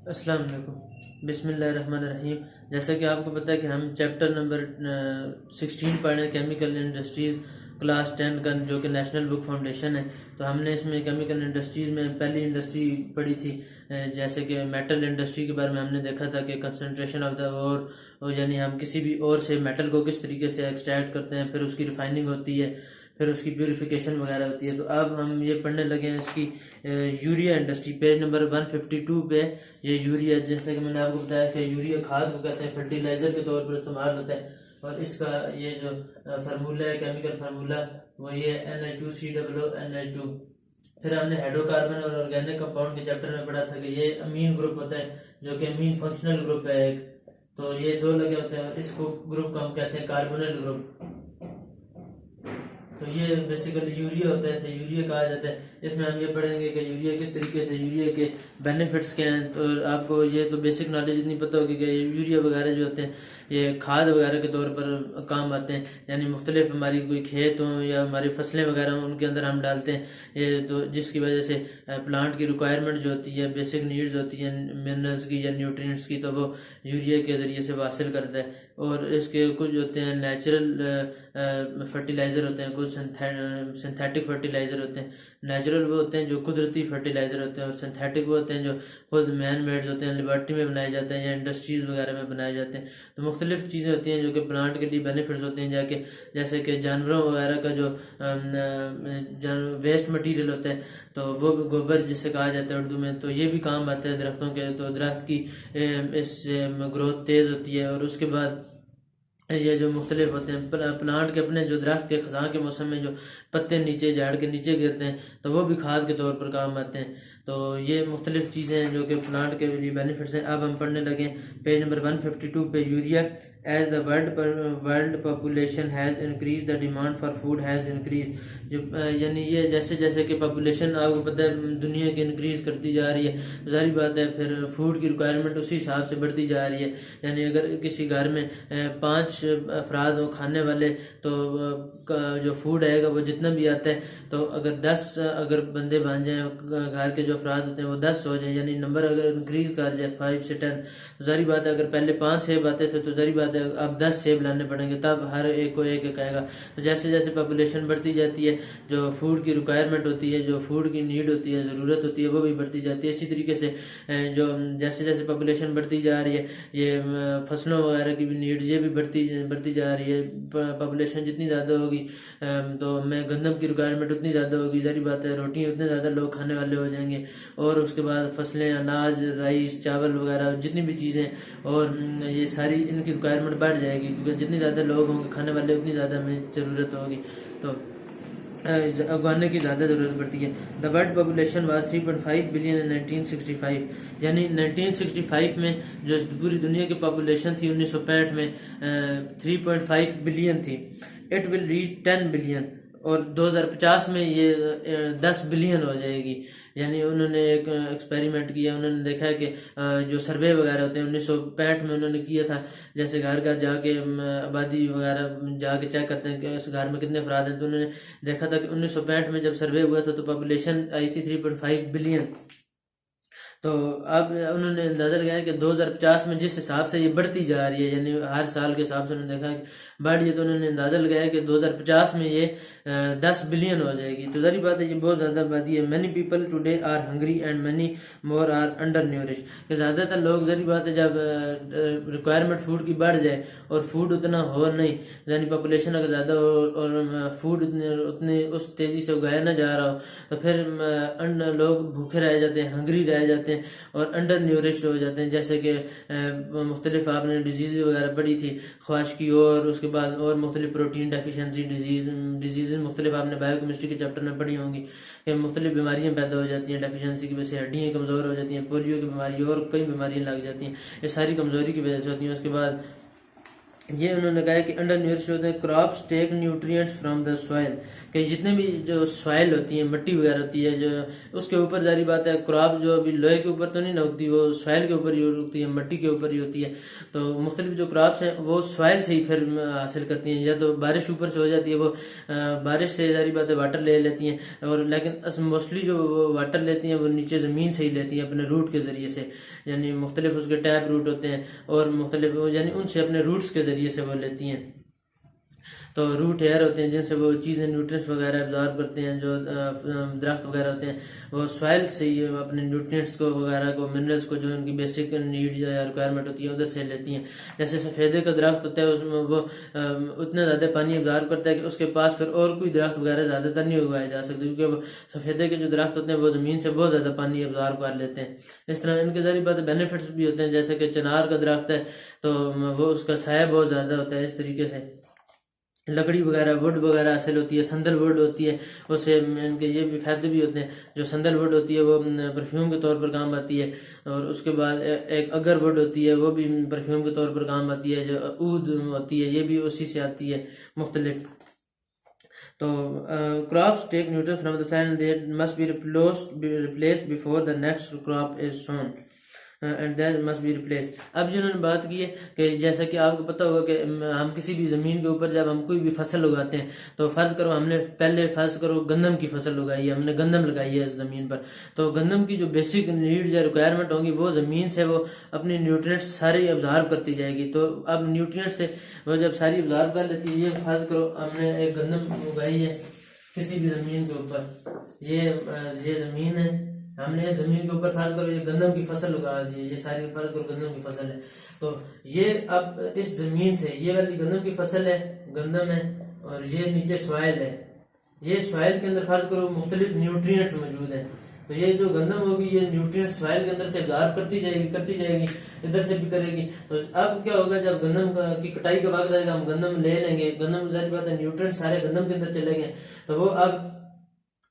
अस्सलाम वालेकुम। बिस्मिल्लाहिर्रहमानिर्रहीम। जैसा कि आपको पता है कि हम चैप्टर नंबर 16 पढ़ रहे हैं, केमिकल इंडस्ट्रीज़, क्लास 10 का, जो कि नेशनल बुक फाउंडेशन है। तो हमने इसमें केमिकल इंडस्ट्रीज़ में पहली इंडस्ट्री पढ़ी थी, जैसे कि मेटल इंडस्ट्री के बारे में हमने देखा था कि कंसंट्रेशन ऑफ द और यानी हम किसी भी और से मेटल को किस तरीके से एक्सट्रैक्ट करते हैं, फिर उसकी रिफाइनिंग होती है, फिर उसकी प्यूरिफिकेशन वगैरह होती है। तो अब हम ये पढ़ने लगे हैं इसकी यूरिया इंडस्ट्री। पेज नंबर 152 पे ये यूरिया, जैसे कि मैंने आपको बताया कि यूरिया खाद को कहते हैं, फर्टिलाइजर के तौर पर इस्तेमाल होता है। और इसका ये जो फार्मूला है, केमिकल फार्मूला, वो ये NH2COONH2। फिर हमने हाइड्रोकार्बन और ऑर्गेनिक कंपाउंड के चैप्टर में पढ़ा था कि ये अमीन ग्रुप होता है, जो कि अमीन फंक्शनल ग्रुप है एक। तो ये दो लगे होते हैं, इसको ग्रुप को हम कहते हैं कार्बोनिल ग्रुप। तो ये बेसिकली यूरिया होता है, इसे यूरिया कहा जाता है। इसमें हम ये पढ़ेंगे कि यूरिया किस तरीके से, यूरिया के बेनिफिट्स क्या हैं। तो आपको ये तो बेसिक नॉलेज इतनी पता होगी कि यूरिया वगैरह जो होते हैं ये खाद वगैरह के तौर पर काम आते हैं, यानी मुख्तलिफ हमारी कोई खेत हों या हमारी फसलें वगैरह हों, उनके अंदर हम डालते हैं ये। तो जिसकी वजह से प्लांट की रिक्वायरमेंट जो होती है, बेसिक नीड्स होती हैं मिनरल्स की या न्यूट्रिएंट्स की, तो वो यूरिया के ज़रिए से हासिल करता है। और इसके कुछ होते हैं नेचुरल फर्टिलाइज़र होते हैं, कुछ सिंथेटिक फर्टिलाइज़र होते हैं। नेचुरल वो होते हैं जो कुदरती फर्टिलाइज़र होते हैं, और सिंथेटिक वो होते हैं जो खुद मैन मेड होते हैं, लिबर्टी में बनाए जाते हैं या इंडस्ट्रीज़ वगैरह में बनाए जाते हैं। तो मुख्तलिफ चीज़ें होती हैं जो कि प्लांट के लिए बेनिफिट्स होते हैं, जाके जैसे कि जानवरों वगैरह का जो वेस्ट मटीरियल होता है, तो वो गोबर जिसे कहा जाता है उर्दू में, तो ये भी काम आता है दरख्तों के। तो दरख्त की इससे ग्रोथ तेज़ होती है। और उसके बाद ये जो मुख्तलिफ होते हैं प्लांट के, अपने जो दरख्त के खज़ां के मौसम में जो पत्ते नीचे झाड़ के नीचे गिरते हैं, तो वो भी खाद के तौर पर काम आते हैं। तो ये मुख्तलिफ चीज़ें हैं जो कि प्लांट के लिए बेनिफिट्स हैं। अब हम पढ़ने लगे पेज नंबर 152 पे, urea. As the world population has increase, the demand for food has increase. जो यानी ये जैसे जैसे कि पॉपुलेशन आपको पता है दुनिया की इंक्रीज़ करती जा रही है, तो जाहिर बात है फिर फूड की रिक्वायरमेंट उसी हिसाब से बढ़ती जा रही है। यानी अगर किसी घर में 5 अफराद हो खाने वाले, तो जो फूड आएगा वो जितना भी आता है, तो अगर 10 अगर बंदे बन जाएं, घर के जो अफराद होते हैं वो 10 हो जाए, यानी नंबर अगर इंक्रीज कर जाए 5 से 10, तो जाहिर बात है अगर पहले 5 सेब आते थे तो जाहिर बात है अब 10 सेब लाने पड़ेंगे, तब हर एक को एक एक आएगा। तो जैसे जैसे पॉपुलेशन बढ़ती जाती है, जो फूड की रिक्वायरमेंट होती है, जो फूड की नीड होती है, ज़रूरत होती है, वो भी बढ़ती जाती है। इसी तरीके से जो जैसे जैसे पॉपुलेशन बढ़ती जा रही है, ये फसलों वगैरह की भी नीड ये भी बढ़ती जा रही है। पॉपुलेशन जितनी ज़्यादा होगी तो मैं गंदम की रिक्वायरमेंट उतनी ज़्यादा होगी, जारी बात है रोटी उतने ज़्यादा लोग खाने वाले हो जाएंगे। और उसके बाद फसलें, अनाज, राइस, चावल वगैरह जितनी भी चीज़ें, और ये सारी इनकी रिक्वायरमेंट बढ़ जाएगी, क्योंकि जितने ज़्यादा लोग होंगे खाने वाले उतनी ज़्यादा हमें ज़रूरत होगी, तो उगाने की ज़्यादा ज़रूरत पड़ती है। The world population was 3.5 billion in 1965, यानी 1965 में जो पूरी दुनिया की पॉपुलेशन थी 1965 में 3.5 बिलियन थी। इट विल रीच 10 बिलियन, और 2050 में ये 10 बिलियन हो जाएगी। यानी उन्होंने एक एक्सपेरिमेंट किया, उन्होंने देखा है कि जो सर्वे वगैरह होते हैं 1965 में उन्होंने किया था, जैसे घर घर जाके आबादी वगैरह जाके चेक करते हैं कि इस घर में कितने अफराद हैं। तो उन्होंने देखा था कि 1965 में जब सर्वे हुआ था तो पॉपुलेशन आई थी 3.5 बिलियन। तो अब उन्होंने अंदाज़ा लगाया कि 2050 में जिस हिसाब से ये बढ़ती जा रही है, यानी हर साल के हिसाब से उन्होंने देखा कि बढ़ रही है, तो उन्होंने अंदाज़ा लगाया कि 2050 में ये 10 बिलियन हो जाएगी। तो जारी बात है ये बहुत ज़्यादा आबादी है। Many people today are hungry and many more are under nourish, कि ज़्यादातर लोग, जारी बात है जब रिक्वायरमेंट फूड की बढ़ जाए और फूड उतना हो नहीं, यानी पॉपुलेशन अगर ज़्यादा हो और फूड उतने उस तेज़ी से उगाया ना जा रहा हो, तो फिर लोग भूखे रह जाते हैं, हंग्री रह जाते हैं और अंडर न्यूरिश हो जाते हैं। जैसे कि मुख्तलिफ आपने डिजीज़ वगैरह पढ़ी थी, ख्वाशकी, और उसके बाद और मुख्तलिफ प्रोटीन डेफिशिएंसी डिजीज़ मुख्तलिफ आपने बायोकेमिस्ट्री के चैप्टर में पढ़ी होंगी कि मुख्तलिफ बीमारियाँ पैदा हो जाती हैं डेफिशिएंसी की वजह से, हड्डियाँ कमज़ोर हो जाती हैं, पोलियो की बीमारी और कई बीमारियाँ लग जाती हैं, ये सारी कमज़ोरी की वजह से होती हैं। उसके बाद ये उन्होंने कहा है कि अंडर न्यूट्रिश होते हैं, crops take nutrients from the soil, कि जितने भी जो सॉइल होती है, मिट्टी वगैरह होती है, जो उसके ऊपर जारी बात है, क्रॉप जो अभी लोहे के ऊपर तो नहीं ना उगती, वो सॉइल के ऊपर ही उगती है, मिट्टी के ऊपर ही होती है। तो मुख्तलिफ जो क्रॉप्स हैं वो सॉइल से ही फिर हासिल करती हैं, या तो बारिश ऊपर से हो जाती है, वो बारिश से जारी बात है वाटर ले लेती हैं, और लेकिन मोस्टली जो वाटर लेती हैं वो नीचे ज़मीन से ही लेती हैं अपने रूट के ज़रिए से, यानी मुख्तलिफ उसके टैप रूट होते हैं और मुख्तलिफ यानी उनसे अपने रूट्स के ज़रिए से वो लेती हैं। तो रूट हेयर होते हैं जिनसे वो चीज़ें न्यूट्रिएंट्स वगैरह एब्जॉर्ब करते हैं, जो दरख्त वगैरह होते हैं वो सॉइल से ही अपने न्यूट्रिएंट्स को वगैरह को, मिनरल्स को, जो उनकी बेसिक नीड या रिक्वायरमेंट होती है उधर से लेती हैं। जैसे सफ़ेदे का दरख्त होता है, उसमें वो उतना ज़्यादा पानी एब्जॉर्ब करता है कि उसके पास फिर और कोई दरख्त वगैरह ज़्यादातर नहीं उगाए जा सकते, क्योंकि वो सफ़ेदे के जो दरख्त होते हैं वो ज़मीन से बहुत ज़्यादा पानी एब्जॉर्ब कर लेते हैं। इस तरह इनके ज़रिए बात बेनिफिट्स भी होते हैं, जैसे कि चिनार का दरख्त है तो वो उसका साया बहुत ज़्यादा होता है, इस तरीके से लकड़ी वगैरह वुड वगैरह हासिल होती है। संदल वुड होती है, उससे इनके ये भी फायदे भी होते हैं। जो संदल वुड होती है वो परफ्यूम के तौर पर काम आती है, और उसके बाद एक अगर वुड होती है वो भी परफ्यूम के तौर पर काम आती है। जो ऊद होती है ये भी उसी से आती है मुख्तलिफ। तो crops take nutrients from the soil, they must be replaced before the next crop is sown and that must be replace. अब जो उन्होंने बात की है कि जैसा कि आपको पता होगा कि हम किसी भी ज़मीन के ऊपर जब हम कोई भी फसल उगाते हैं, तो फ़र्ज़ करो हमने पहले फ़र्ज़ करो गंदम की फसल उगाई है, हमने गंदम लगाई है इस ज़मीन पर, तो गंदम की जो बेसिक नीड्स या रिक्वायरमेंट होंगी वो ज़मीन से वो अपनी न्यूट्रिएंट्स सारी अब्जॉर्ब करती जाएगी। तो अब न्यूट्रिएंट्स से वो जब सारी अब्जॉर्ब कर लेती है, ये फ़र्ज़ करो हमने एक गंदम उगाई है किसी भी ज़मीन के ऊपर, ये ज़मीन है, हमने इस जमीन के ऊपर फर्ज करो ये गंदम की फसल उगा दी है, ये सारी फर्ज करो गंदम की फसल है। तो ये अब इस जमीन से ये वाली गंदम की फसल है, गंदम है, और ये नीचे सॉइल है, ये सॉइल के अंदर फर्ज करो मुख्तलिफ न्यूट्रिएंट्स मौजूद हैं। तो ये जो गंदम होगी ये न्यूट्रिएंट्स सॉइल के अंदर से अब्जॉर्ब करती जाएगी, इधर से भी करेगी। तो अब क्या होगा, जब गंदम की कटाई का वक्त आएगा, हम गंदम ले लेंगे, गंदम जारी बात है न्यूट्रिएंट्स सारे गंदम के अंदर चले गए, तो वो अब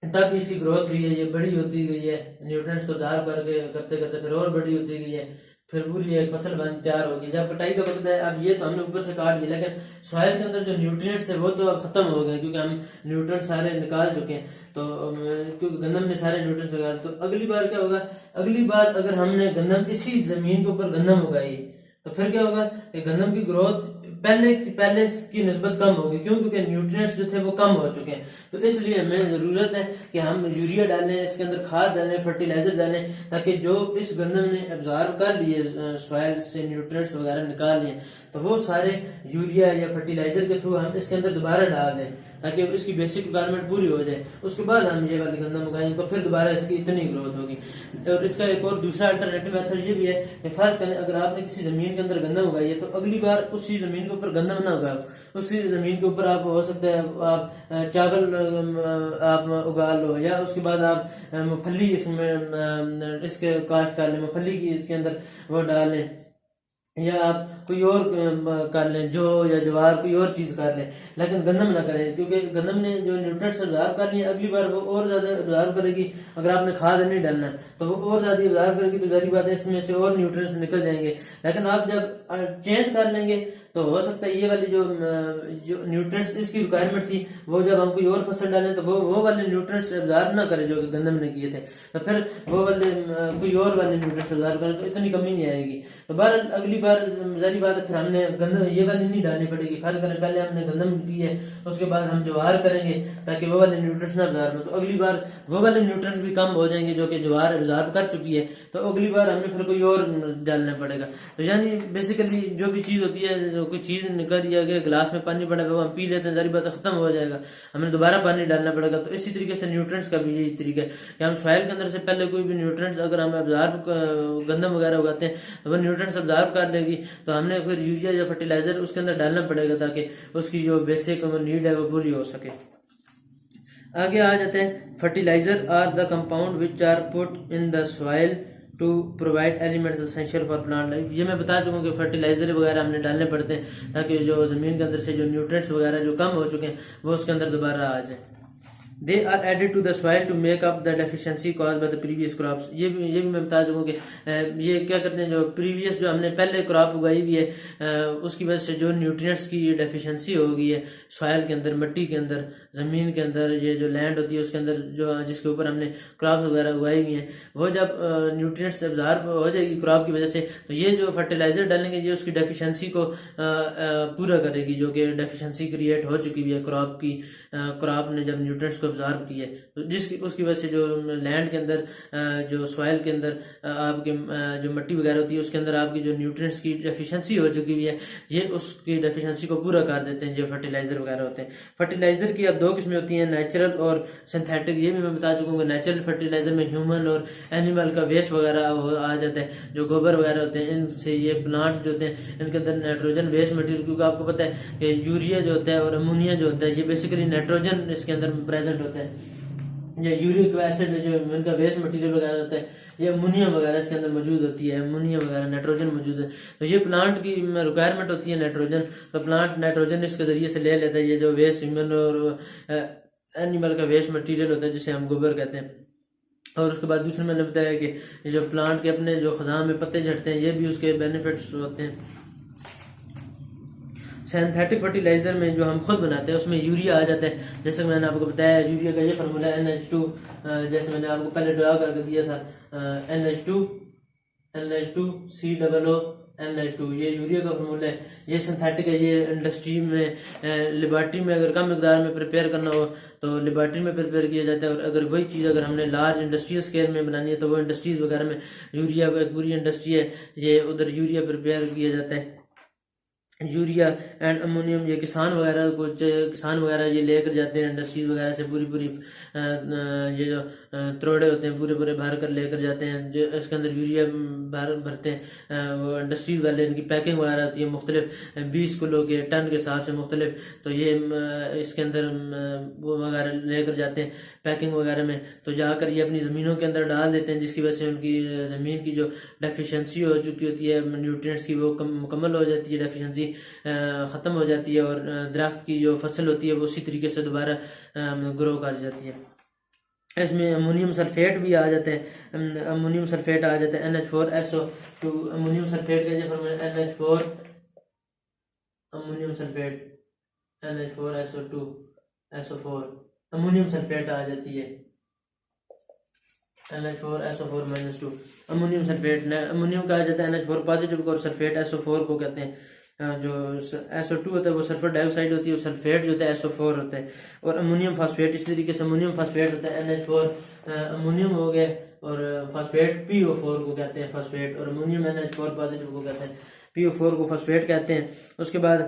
तब इसकी ग्रोथ हुई है, ये बड़ी होती गई है, न्यूट्रिएंट्स को दार करके करते करते फिर और बड़ी होती गई है, फिर पूरी एक फसल बन तैयार होगी। जब कटाई का वक्त है, अब ये तो हमने ऊपर से काट दिया, लेकिन सॉइल के अंदर जो न्यूट्रिएंट्स है वो तो अब खत्म हो गए, क्योंकि हम न्यूट्रिएंट्स सारे निकाल चुके हैं। तो क्योंकि गंदम में सारे न्यूट्रिएंट्स निकाल, तो अगली बार क्या होगा, अगली बार अगर हमने गंदम इसी जमीन के ऊपर गंदम उगाई तो फिर क्या होगा कि गंदम की ग्रोथ पहले की निस्बत कम होगी। क्यों? क्योंकि न्यूट्रिएंट्स जो थे वो कम हो चुके हैं। तो इसलिए हमें ज़रूरत है कि हम यूरिया डालें, इसके अंदर खाद डालें, फर्टिलाइजर डालें, ताकि जो इस गंदम ने एब्जॉर्ब कर लिए सॉइल से न्यूट्रिएंट्स वगैरह निकाल लिए, तो वो सारे यूरिया या फर्टिलाइजर के थ्रू हम इसके अंदर दोबारा डाल दें, ताकि इसकी बेसिक रिक्वायरमेंट पूरी हो जाए। उसके बाद हम ये वाली गंदम उगाएंगे तो फिर दोबारा इसकी इतनी ग्रोथ होगी। और इसका एक और दूसरा अल्टरनेटिव मेथड ये भी है कि फर्ज करें अगर आपने किसी ज़मीन के अंदर गंदम उगाई है, तो अगली बार उसी ज़मीन के ऊपर गंदम ना उगाओ, उसी ज़मीन के ऊपर आप हो सकता है आप चावल आप उगा लो, या उसके बाद आप मूंगफली इसमें इसके काश्त कर लें, मूंगफली की इसके अंदर वो डाल लें, या आप कोई और कर लें, जो या ज्वार कोई और चीज़ कर लें, लेकिन गंदम ना करें, क्योंकि गंदम ने जो न्यूट्रिएंट्स अब्जॉर्ब कर लिए अगली बार वो और ज़्यादा अब्जॉर्ब करेगी। अगर आपने खाद नहीं डालना तो वो और ज़्यादा अब्जॉर्ब करेगी, तो जारी बात है इसमें से और न्यूट्रिएंट्स निकल जाएंगे। लेकिन आप जब चेंज कर लेंगे तो हो सकता है ये वाली जो न्यूट्रिएंट्स इसकी रिक्वायरमेंट थी, वो जब हम कोई और फसल डालें तो वो वाले न्यूट्रिएंट्स अब्जॉर्ब ना करें जो कि गंदम ने किए थे, तो फिर वो वाले कोई और वाले न्यूट्रिएंट्स अब्जॉर्ब करें तो इतनी कमी नहीं आएगी। तो बहरहाल अगली बार जारी बात है फिर हमने गंदम ये वाली नहीं डालनी पड़ेगी। फर्ज करें पहले हमने गंदम की है, उसके बाद हम ज्वार करेंगे ताकि वो वाले न्यूट्रिएंट्स ना अब्जॉर्ब हो, तो अगली बार वो वाले न्यूट्रिएंट्स भी कम हो जाएंगे जो कि ज्वार अब्जॉर्ब कर चुकी है, तो अगली बार हमें फिर कोई और डालना पड़ेगा। तो यानी बेसिकली जो भी चीज़ होती है, कोई चीज़ निकल दिया गया, गिलास में पानी पड़ा है वो हम पी लेते हैं, जारी बात खत्म हो जाएगा, हमें दोबारा पानी डालना पड़ेगा। तो इसी तरीके से न्यूट्रिएंट्स का भी यही तरीका है कि हम सॉइल के अंदर से पहले कोई भी न्यूट्रिएंट्स अगर हम अब्जॉर्ब गंदम वगैरह उगाते हैं तो वो न्यूट्रिएंट्स अब्जॉर्ब कर लेगी, तो हमने फिर यूरिया या फर्टिलाइजर उसके अंदर डालना पड़ेगा ताकि उसकी जो बेसिक नीड है वो पूरी हो सके। आगे आ जाते हैं, fertiliser are the compound which are put in the soil to provide elements essential for plant life. ये मैं बता चुका हूँ कि फर्टिलाइजर वगैरह हमने डालने पड़ते हैं ताकि जो ज़मीन के अंदर से जो न्यूट्रिएंट्स वगैरह जो कम हो चुके हैं वो उसके अंदर दोबारा आ जाए। They are added to the soil to make up the deficiency cause by the previous crops. ये भी मैं बता दूंगा कि ये क्या करते हैं, जो प्रीवियस जो हमने पहले क्रॉप उगाई हुई है उसकी वजह से जो न्यूट्रिएंट्स की डेफिशिएंसी हो गई है सॉइल के अंदर, मिट्टी के अंदर, ज़मीन के अंदर, ये जो लैंड होती है उसके अंदर जो जिसके ऊपर हमने क्रॉप्स वगैरह उगाई हुई हैं, वो जब न्यूट्रिएंट्स एब्जॉर्ब हो जाएगी क्रॉप की वजह से, तो ये जो फर्टिलाइजर डालेंगे ये उसकी डेफिशिएंसी को पूरा करेगी, जो कि डेफिशिएंसी क्रिएट हो चुकी हुई है क्रॉप की। क्रॉप ने जब न्यूट्रिएंट्स को एब्जॉर्ब किया है तो जिसकी उसकी वजह से जो लैंड के अंदर, जो सॉइल के अंदर आपके जो मिट्टी वगैरह होती है उसके अंदर आपकी जो न्यूट्रिएंट्स की डेफिशिएंसी हो चुकी हुई है, ये उसकी डेफिशिएंसी को पूरा कर देते हैं जो फर्टिलाइजर वगैरह होते हैं। फर्टिलाइजर की अब दो किस्में होती हैं, नेचुरल और सिंथेटिक। ये भी मैं बता चुका हूँ। नेचुरल फर्टिलाइजर में ह्यूमन और एनिमल का वेस्ट वगैरह आ जाता है, जो गोबर वगैरह होते हैं, इनसे ये प्लांट्स जो होते हैं इनके अंदर नाइट्रोजन वेस्ट मटेरियल, क्योंकि आपको पता है कि यूरिया जो होता है और अमोनिया जो होता है ये बेसिकली नाइट्रोजन इसके अंदर प्रेजेंट होता है। या यूरिक एसिड जो इनका वेस्ट मटेरियल वगैरह होता है, ये अमोनिया वगैरह इसके अंदर मौजूद होती है, अमोनिया वगैरह नाइट्रोजन मौजूद है। तो ये प्लांट की रिक्वायरमेंट होती है नाइट्रोजन, तो प्लांट नाइट्रोजन इसके ज़रिए से ले लेता है। ये जो वेस्ट ह्यूमन और एनिमल का वेस्ट मटेरियल होता है जिसे हम गोबर कहते हैं। और उसके बाद दूसरे मैंने बताया कि ये जो प्लांट के अपने जो खज़ां में पत्ते झड़ते हैं ये भी उसके बेनिफिट्स होते हैं। सिंथेटिक फर्टिलाइजर में जो हम खुद बनाते हैं उसमें यूरिया आ जाता है। जैसे मैंने आपको बताया यूरिया का ये फार्मूला NH2, जैसे मैंने आपको पहले ड्रा करके दिया था, NH2 COO NH2, ये यूरिया का फार्मूला है। ये सिंथेटिक है, ये इंडस्ट्री में लेबॉर्ट्री में अगर कम मिकदार में प्रिपेयर करना हो तो लेबॉर्ट्री में प्रिपेयर किया जाता है, और अगर वही चीज़ अगर हमने लार्ज इंडस्ट्रियल स्केल में बनानी है तो वो इंडस्ट्रीज़ वगैरह में यूरिया, एक पूरी इंडस्ट्री है ये, उधर यूरिया प्रिपेयर किया जाता है। यूरिया एंड अमोनियम ये किसान वगैरह ये लेकर जाते हैं इंडस्ट्रीज वगैरह से, पूरी ये जो त्रोड़े होते हैं पूरे भर कर लेकर जाते हैं, जो इसके अंदर यूरिया भरते हैं वो इंडस्ट्रीज वाले। इनकी पैकिंग वगैरह होती है मुख्तलिफ 20 किलो के टन के हिसाब से मुख्तलिफ, तो ये इसके अंदर वो वगैरह लेकर जाते हैं पैकिंग वगैरह में, तो जाकर ये अपनी ज़मीनों के अंदर डाल देते हैं, जिसकी वजह से उनकी ज़मीन की जो डेफिशिएंसी हो चुकी होती है न्यूट्रिएंट्स की वो मुकम्मल हो जाती है, डेफिशिएंसी ख़त्म हो जाती है, और दरख्त की जो फसल होती है वो उसी तरीके से दोबारा ग्रो कर जाती है। इसमें अमोनियम सल्फेट भी आ जाते हैं, अमोनियम सल्फेट आ जाता है NH4SO2। अमोनियम सल्फेट का जो formula NH4 ammonium sulphate NH4SO2 SO4 ammonium sulphate आ जाती है NH4SO4-2 अमोनियम सल्फेट। अमोनियम का आ जाता है NH4 पॉजिटिव को, और सल्फेट SO4 को कहते हैं। जो SO2 होता है वो सल्फर डाइऑक्साइड होती है, और सल्फेट जो होता है SO4 होता है। और अमोनियम फास्फेट इसी तरीके से अमोनियम फास्फेट होता है NH4 अमोनियम हो गया, और फास्फेट PO4 को कहते हैं फास्फेट, और अमोनियम NH4 पॉजिटिव को कहते हैं PO4 को फास्फेट कहते हैं। उसके बाद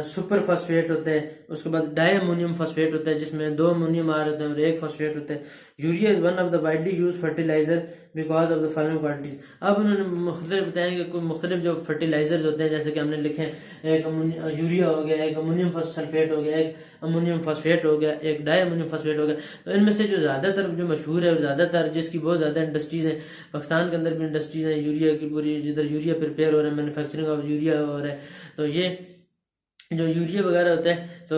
सुपर फास्फेट होता है, उसके बाद डाई अमोनियम फास्फेट होता है जिसमें 2 अमोनियम आ होते हैं और 1 फास्फेट होता है। Urea is one of the widely use fertiliser because of the following qualities. अब उन्होंने मुख्तलिफ बताएंगे कुछ मुख्तलिफ जो फर्टिलाइजर्स होते हैं, जैसे कि हमने लिखे हैं एक यूरिया हो गया, एक अमोनियम सल्फेट हो गया, एक अमोनियम फास्फेट हो गया, एक डाई अमोनियम फास्फेट हो गया। तो इनमें से जो ज़्यादातर जो मशहूर है और ज़्यादातर जिसकी बहुत ज़्यादा इंडस्ट्रीज़ हैं, पाकिस्तान के अंदर भी इंडस्ट्रीज़ हैं यूरिया की पूरी, जिधर यूरिया प्रिपेयर हो रहा है, मैन्युफैक्चरिंग ऑफ यूरिया हो रहा है। तो ये जो यूरिया वगैरह होता है तो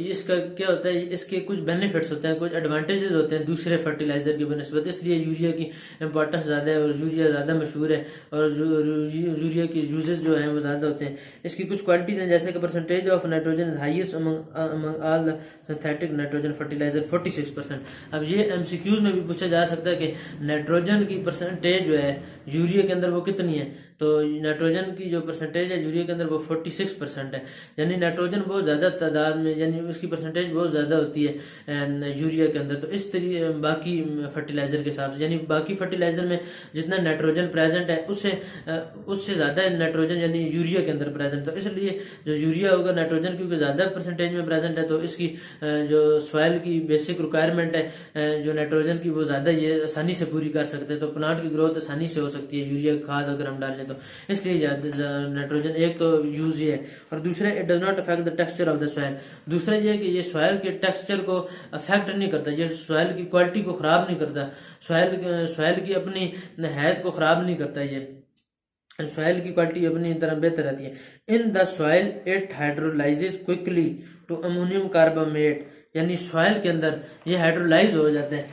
इसका क्या होता है, इसके कुछ बेनिफिट्स होते हैं, कुछ एडवांटेजेस होते हैं दूसरे फर्टिलाइज़र की बनस्बत, इसलिए यूरिया की इंपॉर्टेंस ज़्यादा है और यूरिया ज़्यादा मशहूर है, और यूरिया के यूजेस जो हैं वो ज़्यादा होते हैं। इसकी कुछ क्वालिटीज़ हैं, जैसे कि percentage of nitrogen highest among all the synthetic nitrogen fertiliser 46%। अब ये MCQs में भी पूछा जा सकता है कि नाइट्रोजन की परसेंटेज जो है यूरिया के अंदर वो कितनी है, तो नाइट्रोजन की जो परसेंटेज है यूरिया के अंदर वो 46% है, यानी नाइट्रोजन बहुत ज़्यादा तादाद में, यानी उसकी परसेंटेज बहुत ज़्यादा होती है यूरिया के अंदर। तो इस तरीके बाकी फर्टिलाइज़र के हिसाब से, यानी बाकी फर्टिलाइज़र में जितना नाइट्रोजन प्रेजेंट है उससे ज़्यादा नाइट्रोजन यानी यूरिया के अंदर प्रेजेंट। तो इसलिए जो यूरिया होगा नाइट्रोजन क्योंकि ज़्यादा परसेंटेज में प्रेजेंट है, तो इसकी जो सॉइल की बेसिक रिक्वायरमेंट है जो नाइट्रोजन की वो ज़्यादा ये आसानी से पूरी कर सकते हैं, तो प्लांट की ग्रोथ आसानी से हो सकती है यूरिया खाद अगर हम डालें तो, इसलिए नाइट्रोजन एक तो यूज ये है। और दूसरा it does not affect the texture of the soil. दूसरा ये कि ये सॉइल के टेक्सचर को अफेक्ट नहीं करता, ये सॉइल की क्वालिटी को ख़राब नहीं करता, सॉइल की अपनी हैत को ख़राब नहीं करता, ये सॉइल की क्वालिटी अपनी तरह बेहतर रहती है। In the soil it hydrolyses quickly to ammonium carbamate यानी सॉइल के अंदर ये हाइड्रोलाइज हो जाता है।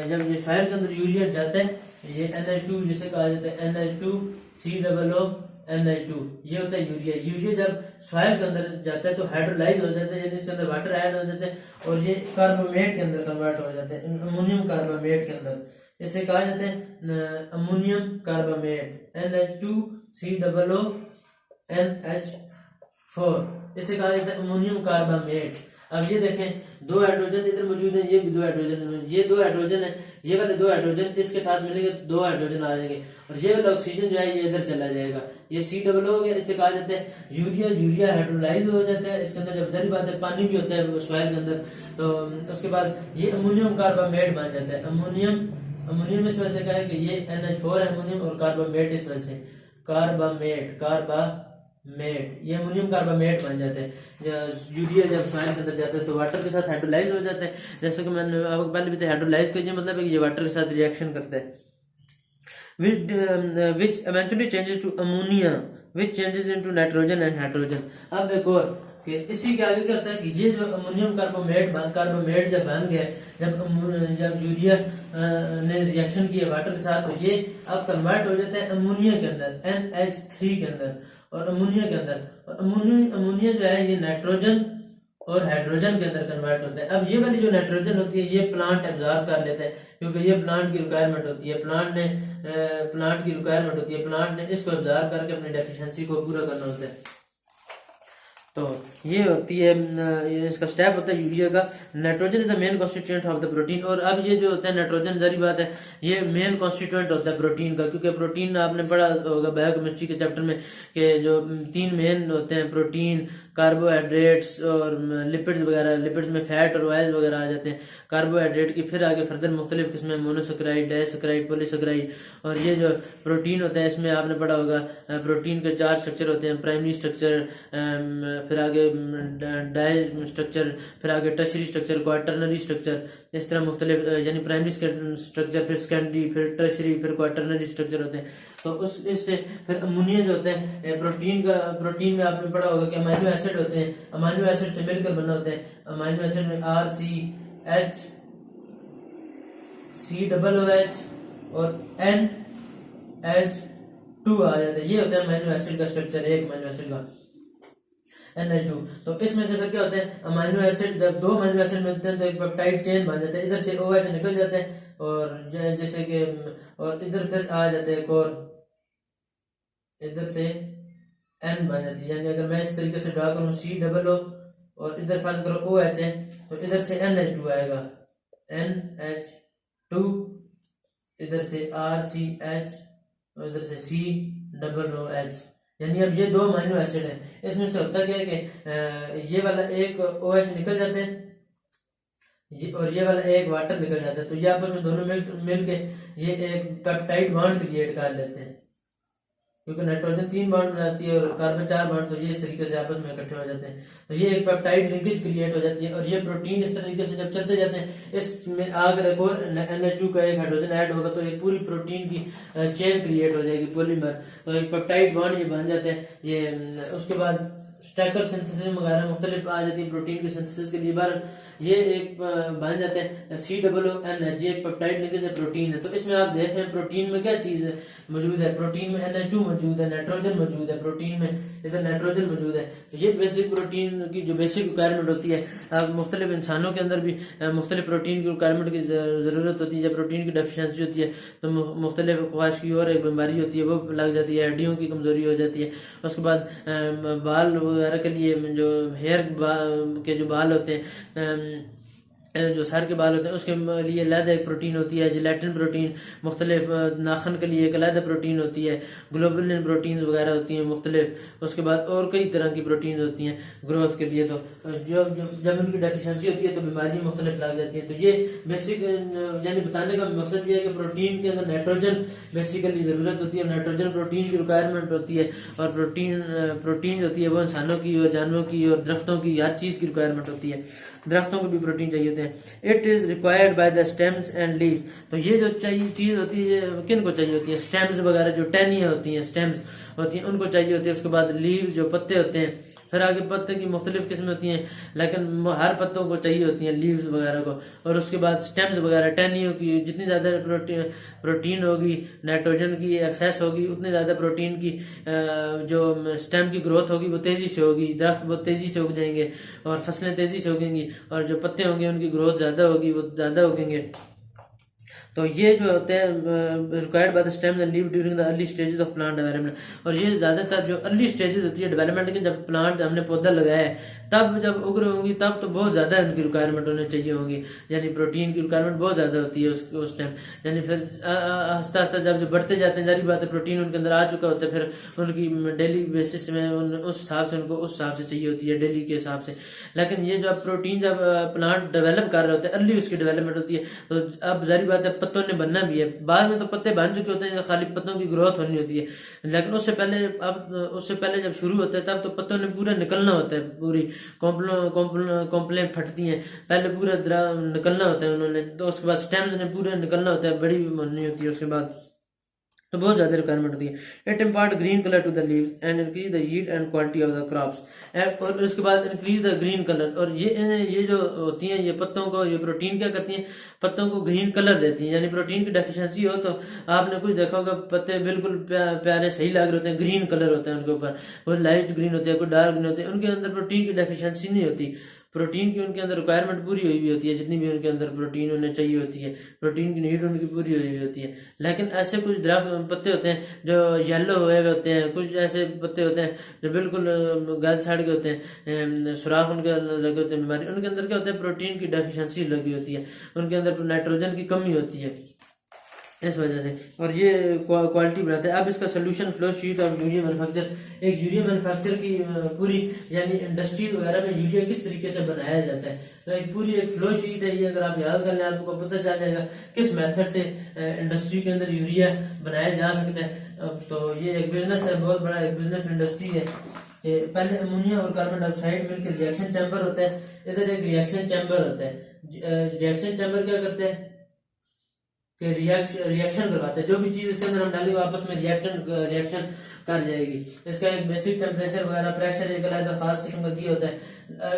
जब ये सॉइल के अंदर यूरिया जाता है, ये NH2 जिसे कहा जाता है NH2COO NH2, ये होता है यूरिया। यूरिया जब सॉइल के अंदर जाता है तो हाइड्रोलाइज हो जाता है, यानी इसके अंदर वाटर ऐड हो जाता है और ये कार्बोमेट के अंदर कन्वर्ट हो जाते हैं, अमोनियम कार्बोमेट के अंदर। इसे कहा जाता है अमोनियम कार्बोमेट NH2COO NH4, इसे कहा जाता है अमोनियम कार्बोमेट। अब ये देखें दो हाइड्रोजन इधर मौजूद है, ये भी दो हाइड्रोजन, ये दो हाइड्रोजन है, ये वाले दो हाइड्रोजन इसके साथ मिलेंगे तो दो हाइड्रोजन आ जाएंगे और ये वाला ऑक्सीजन जो है ये इधर चला जाएगा, ये COO हो गया। इसे कहा जाता है यूरिया। यूरिया हाइड्रोलाइज हो जाता है इसके अंदर, जब जारी बात है पानी भी होता है सॉइल के अंदर, तो उसके बाद ये अमोनियम कार्बोमेट बन जाता है। अमोनियम इस वजह से कहा है कि ये NH4 है अमोनियम, और कार्बोमेट इस वजह से कार्बामेट ये अमोनियम कार्बामेट बन जाते हैं। यूरिया जब सॉइल के अंदर जाता है तो वाटर के साथ हाइड्रोलाइज हो जाता है, जैसे कि मैंने आपको पहले भी हाइड्रोलाइज का ये मतलब है कि ये वाटर के साथ रिएक्शन करता है, which eventually changes to ammonia, which changes into nitrogen and hydrogen। अब एक और कि इसी के आगे क्या होता है कि ये जो अमोनियम कार्बोमेट जब बन गया, जब यूरिया ने रिएक्शन किया वाटर के साथ, तो ये अब कन्वर्ट हो जाता है अमोनिया के अंदर, NH3 के अंदर और अमोनिया के अंदर। और अमोनिया जो है ये नाइट्रोजन और हाइड्रोजन के अंदर कन्वर्ट होता है। अब ये वाली जो नाइट्रोजन होती है ये प्लांट एब्जॉर्ब कर लेता है, क्योंकि ये प्लांट की रिक्वायरमेंट होती है, प्लांट ने इसको एब्जॉर्ब करके अपनी डेफिशिएंसी को पूरा करना होता है। तो ये होती है, ये इसका स्टेप होता है यूरिया का। Nitrogen is the main constituent of the protein. और अब ये जो होता है नाइट्रोजन, जारी बात है ये मेन कॉन्स्टिट्यूएंट होता है प्रोटीन का, क्योंकि प्रोटीन आपने पढ़ा होगा बायोकेमिस्ट्री के चैप्टर में कि जो तीन मेन होते हैं प्रोटीन, कार्बोहाइड्रेट्स और लिपिड्स वगैरह। लिपिड्स में फैट और ऑयल्स वगैरह आ जाते हैं। कार्बोहाइड्रेट की फिर आगे फर्दर मुख्तलिफ किस्में, मोनोसेक्राइड, डाइसेक्राइड, पॉलीसेक्राइड। और ये जो प्रोटीन होता है इसमें आपने पढ़ा होगा प्रोटीन के चार स्ट्रक्चर होते हैं, प्राइमरी स्ट्रक्चर, फिर आगे डाई स्ट्रक्चर, फिर आगे टर्शरी स्ट्रक्चर, क्वाटरनरी स्ट्रक्चर। इस तरह मुख्तलिफ यानी प्राइमरी स्ट्रक्चर, फिर सेकेंडरी, फिर टर्शरी, फिर क्वाटरनरी स्ट्रक्चर होते हैं। तो उस इससे फिर अमोनिया जो होता है प्रोटीन में आपने पढ़ा होगा कि अमाइनो एसिड होते हैं, अमाइनो एसिड से मिलकर बना होता है। अमाइनो एसिड में RCH, COOH और NH2 आ जाता है। ये होता है अमाइनो एसिड का स्ट्रक्चर, एक अमाइनो एसिड का NH2। तो इसमें से फिर क्या होता है, अमाइनो एसिड, जब दो अमाइनो एसिड मिलते हैं तो एक पेप्टाइड चेन बन जाता है, इधर से OH निकल जाते हैं और जैसे कि, और इधर फिर आ जाते हैं और इधर से N बन जाती है। यानी अगर मैं इस तरीके से ड्रा करूं COO और इधर फर्ज करो OH है तो इधर से NH2 आएगा, NH2, इधर से RCH और इधर से COOH। यानी अब ये दो अमाइनो एसिड है, इसमें से होता क्या है कि ये वाला एक OH निकल जाते हैं और ये वाला एक वाटर निकल जाता है, तो ये आपस में दोनों मिल के ये एक पेप्टाइड बॉन्ड क्रिएट कर लेते हैं, क्योंकि नाइट्रोजन 3 बॉन्ड बनाती है और कार्बन 4 बॉन्ड, तो ये इस तरीके से आपस में इकट्ठे हो जाते हैं, तो ये एक पेप्टाइड लिंकेज क्रिएट हो जाती है। और ये प्रोटीन इस तरीके से जब चलते जाते हैं, इसमें अगर एक और NH2 का एक हाइड्रोजन ऐड होगा तो एक पूरी प्रोटीन की चेन क्रिएट हो जाएगी, पॉलीमर, तो एक पेप्टाइड बॉन्ड ये बन जाते हैं। ये उसके बाद स्टैकर सिंथेसिस वगैरह मुख्तलिफ आ जाती है प्रोटीन के सिंथेसिस के लिए। बार ये एक बन जाते हैं COONH, ये एक पेप्टाइड लिंकेज है, प्रोटीन है। तो इसमें आप देख रहे हैं प्रोटीन में क्या चीज मौजूद है, प्रोटीन में NH2 मौजूद है, नाइट्रोजन मौजूद है, प्रोटीन में इधर नाइट्रोजन मौजूद है। तो ये बेसिक प्रोटीन की जो बेसिक रिक्वायरमेंट होती है, अब मुख्तलिफ इंसानों के अंदर भी मुख्तलिफ प्रोटीन की रिक्वायरमेंट की ज़रूरत होती है। जब प्रोटीन की डेफिशिएंसी होती है तो मुख्तलिफ ख्वाहिश की और एक बीमारी होती है, वो लग जाती है, हड्डियों की कमजोरी हो जाती है। उसके बाद बाल वगैरह के लिए जो हेयर के जो बाल होते हैं, जो सर के बाल होते हैं, उसके लिए अलहदा एक प्रोटीन होती है, जिलेटिन प्रोटीन। मुख्तलिफ नाखन के लिए एक अलहदा प्रोटीन होती है, ग्लोबुलिन प्रोटीन्स वगैरह होती हैं मुख्तलिफ। उसके बाद और कई तरह की प्रोटीन होती हैं ग्रोथ के लिए। तो जब उनकी डेफिशिएंसी होती है तो बीमारियाँ मुख्तलिफ लग जाती हैं। तो ये बेसिक यानी बताने का मकसद ये है कि प्रोटीन के अंदर नाइट्रोजन बेसिकली ज़रूरत होती है, नाइट्रोजन प्रोटीन की रिक्वायरमेंट होती है। और प्रोटीन होती है वो इंसानों की और जानवरों की और दरख्तों की, हर चीज़ की रिक्वायरमेंट होती है। दरख्तों को भी प्रोटीन चाहिए होते हैं। It is required by the stems and leaves. तो ये जो चाहिए चीज होती है, किन को चाहिए होती है, स्टेम्स वगैरह जो टहनियाँ होती हैं, स्टेम्स होती हैं, उनको चाहिए होती है। उसके बाद लीव्स जो पत्ते होते हैं, फिर आगे पत्ते की मुख्तलिफ किस्में होती हैं, लेकिन हर पत्तों को चाहिए होती हैं लीव्स वगैरह को। और उसके बाद स्टेम्स वगैरह, टहनियों की जितनी ज़्यादा प्रोटीन होगी, नाइट्रोजन की एक्सेस होगी, उतनी ज़्यादा प्रोटीन की जो स्टेम की ग्रोथ होगी वो तेज़ी से होगी, दरख्त बहुत तेज़ी से उग जाएंगे और फसलें तेज़ी से उगेंगी, और जो पत्ते होंगे उनकी ग्रोथ ज़्यादा होगी, वो ज़्यादा उगेंगे। तो ये जो होते हैं required by the stems and leave during the early stages of plant development. और ये ज़्यादातर जो अर्ली स्टेजेस होती है डेवलपमेंट की, जब प्लांट हमने पौधा लगाया है तब जब उग रही होंगी तब तो बहुत ज़्यादा उनकी रिक्वायरमेंट होनी चाहिए होगी, यानी प्रोटीन की रिक्वायरमेंट बहुत ज़्यादा होती है उस टाइम। यानी फिर आस्ता आस्ता जब बढ़ते जाते हैं, जारी बात है प्रोटीन उनके अंदर आ चुका होता है, फिर उनकी डेली बेसिस में उस हिसाब से उनको उस हिसाब से चाहिए होती है डेली के हिसाब से। लेकिन ये जब प्रोटीन जब प्लांट डेवलप कर रहे होते हैं, अर्ली उसकी डेवलपमेंट होती है, तो अब जारी बात है पत्तों ने बनना भी है। बाद में तो पत्ते बन चुके होते हैं, खाली पत्तों की ग्रोथ होनी होती है, लेकिन उससे पहले जब शुरू होता है तब तो पत्तों ने पूरा निकलना होता है, पूरी कॉम्प्लें फटती हैं, पहले पूरा निकलना होता है उन्होंने, तो उसके बाद स्टेम्स ने पूरा निकलना होता है, बड़ी बननी होती है उसके बाद, तो बहुत ज़्यादा रिक्वायरमेंट होती है। It impart green colour to the leaves and increase the yield and quality of the crops. और उसके बाद इंक्रीज द ग्रीन कलर, और ये जो होती हैं ये पत्तों को, ये प्रोटीन क्या करती हैं, पत्तों को ग्रीन कलर देती हैं। यानी प्रोटीन की डेफिशिएंसी हो तो आपने कुछ देखा होगा पत्ते बिल्कुल प्यारे सही लग रहे होते हैं, ग्रीन कलर होता है उनके ऊपर, कोई लाइट ग्रीन होते हैं, कोई डार्क ग्रीन होते हैं, उनके अंदर प्रोटीन की डेफिशिएंसी नहीं होती, प्रोटीन की उनके अंदर रिक्वायरमेंट पूरी हुई हुई होती है, जितनी भी उनके अंदर प्रोटीन उन्हें चाहिए होती है, प्रोटीन की नीड उनकी पूरी हुई हुई होती है। लेकिन ऐसे कुछ पत्ते होते हैं जो येलो हुए हुए होते हैं, कुछ ऐसे पत्ते होते हैं जो बिल्कुल गल सड़ के होते हैं, सुराख उनके अंदर लगे होते हैं, बीमारी उनके अंदर क्या होता है, प्रोटीन की डेफिशिएंसी लगी होती है, उनके अंदर नाइट्रोजन की कमी होती है इस वजह से, और ये क्वालिटी बढ़ाता है। अब इसका सोल्यूशन फ्लो शीट और यूरिया मैन्युफैक्चर, एक यूरिया मैन्युफैक्चर की पूरी यानी इंडस्ट्री वगैरह में यूरिया किस तरीके से बनाया जाता है, तो एक पूरी एक फ्लो शीट है ये, अगर आप याद कर लें आपको पता चल जाएगा किस मेथड से इंडस्ट्री के अंदर यूरिया बनाया जा सकता है। तो ये एक बिजनेस है, बहुत बड़ा एक बिजनेस इंडस्ट्री है। पहले अमोनिया और कार्बन डाइऑक्साइड मिलकर रिएक्शन चैम्बर होता है, इधर एक रिएक्शन चैम्बर होता है। रिएक्शन चैम्बर क्या करते हैं कि रिएक्शन करवाते हैं, जो भी चीज इसके अंदर हम डालेंगे आपस में रिएक्शन कर जाएगी। इसका एक बेसिक टेम्परेचर वगैरह प्रेशर एक अलग खास किस्म का दिया होता है।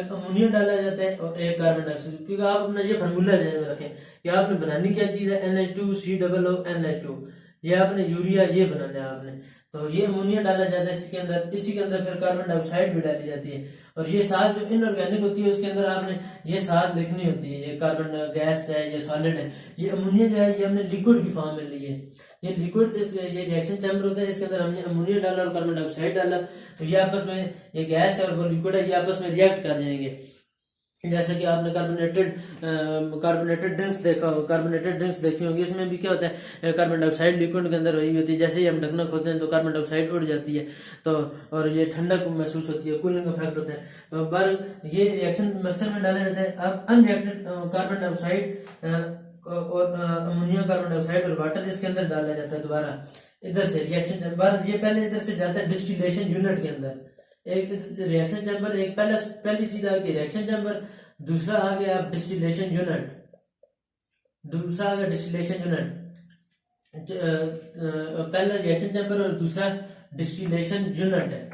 अमोनिया डाला जाता है और एक कार्बन डाइऑक्साइड, क्योंकि आप अपना ये फार्मूला ध्यान में रखें कि आपने बनानी क्या चीज है, NH2COO ये आपने यूरिया ये बनाना है आपने, तो ये अमोनिया डाला जाता है इसके अंदर, इसी के अंदर फिर कार्बन डाइऑक्साइड भी डाली जाती है, और ये साथ जो इनऑर्गेनिक होती है उसके अंदर आपने ये साथ लिखनी होती है, ये कार्बन गैस है, ये सॉलिड है। ये अमोनिया जो है ये हमने लिक्विड की फॉर्म में ली है, ये लिक्विड ये रिएक्शन चैम्बर होता है, इसके अंदर हमने अमोनिया डाला और कार्बन डाइऑक्साइड डाला, तो ये आपस में ये गैस है और वो लिक्विड है, ये आपस में रिएक्ट कर जाएंगे। जैसे कि आपने कार्बोनेटेड ड्रिंक्स देखा हो, कार्बोनेटेड ड्रिंक्स देखी होंगी, इसमें भी क्या होता है कार्बन डाइऑक्साइड लिक्विड के अंदर वही होती है, जैसे ही हम ढक्कन खोलते हैं तो कार्बन डाइऑक्साइड उड़ जाती है, तो और ये ठंडक महसूस होती है, कूलिंग इफेक्ट होता है। तो बार ये रिएक्शन मिक्सर में डाला जाता है। अब अनरिएक्टेड कार्बन डाइऑक्साइड और अमोनिया, कार्बन डाइऑक्साइड और वाटर इसके अंदर डाला जाता है दोबारा इधर से रिएक्शन चैम्बर, ये पहले इधर से जाता है डिस्टिलेशन यूनिट के अंदर, एक रिएक्शन चैम्बर, एक पहली चीज आ गई रिएक्शन चैम्बर, दूसरा आ गया डिस्टिलेशन यूनिट, दूसरा आ गया डिस्टिलेशन यूनिट, पहला रिएक्शन चैम्बर और दूसरा डिस्टिलेशन यूनिट है।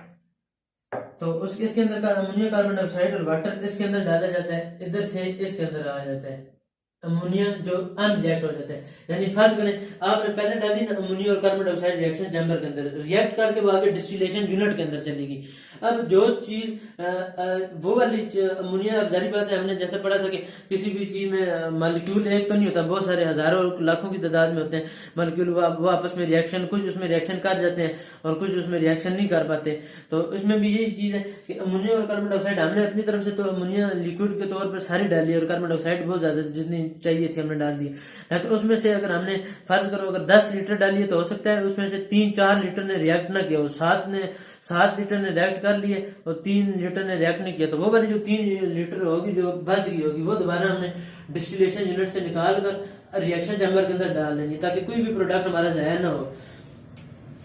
तो उसके इसके अंदर का अमोनिया, कार्बन डाइऑक्साइड और वाटर इसके अंदर डाला जाता है, इधर से इसके अंदर आ जाता है अमोनिया जो अनरिएक्ट हो जाता है। यानी फर्ज करें आपने पहले डाली ना अमोनिया और कार्बन डाइऑक्साइड रिएक्शन चैम्बर के अंदर, रिएक्ट करके वो आगे डिस्टिलेशन यूनिट के अंदर चलेगी। अब जो चीज वो वाली अमोनिया, अब जारी बात है हमने जैसे पढ़ा था कि किसी भी चीज में मॉलिक्यूल एक तो नहीं होता, बहुत सारे हजारों लाखों की तादाद में होते हैं मॉलिक्यूल, वो आपस में रिएक्शन, कुछ उसमें रिएक्शन कर जाते हैं और कुछ उसमें रिएक्शन नहीं कर पाते। तो इसमें भी यही चीज है कि अमोनिया और कार्बन डाइऑक्साइड हमने अपनी तरफ से तो अमोनिया लिक्विड के तौर पर सारी डाली और कार्बन डाइऑक्साइड बहुत ज्यादा जितनी चाहिए थी हमने डाल दी। लेकिन उसमें से अगर हमने फर्ज करो अगर 10 लीटर डालिए तो हो सकता है उसमें से 3-4 लीटर ने रिएक्ट ना किया, 7 लीटर ने रिएक्ट कर लिए और 3 लीटर ने रिएक्ट नहीं किया, तो वो वाली जो 3 लीटर होगी जो बच गई होगी वो दोबारा हमने डिस्टिलेशन यूनिट से निकाल कर रिएक्शन चैम्बर के अंदर डाल देंगे ताकि कोई भी प्रोडक्ट हमारा ज़ाया ना हो।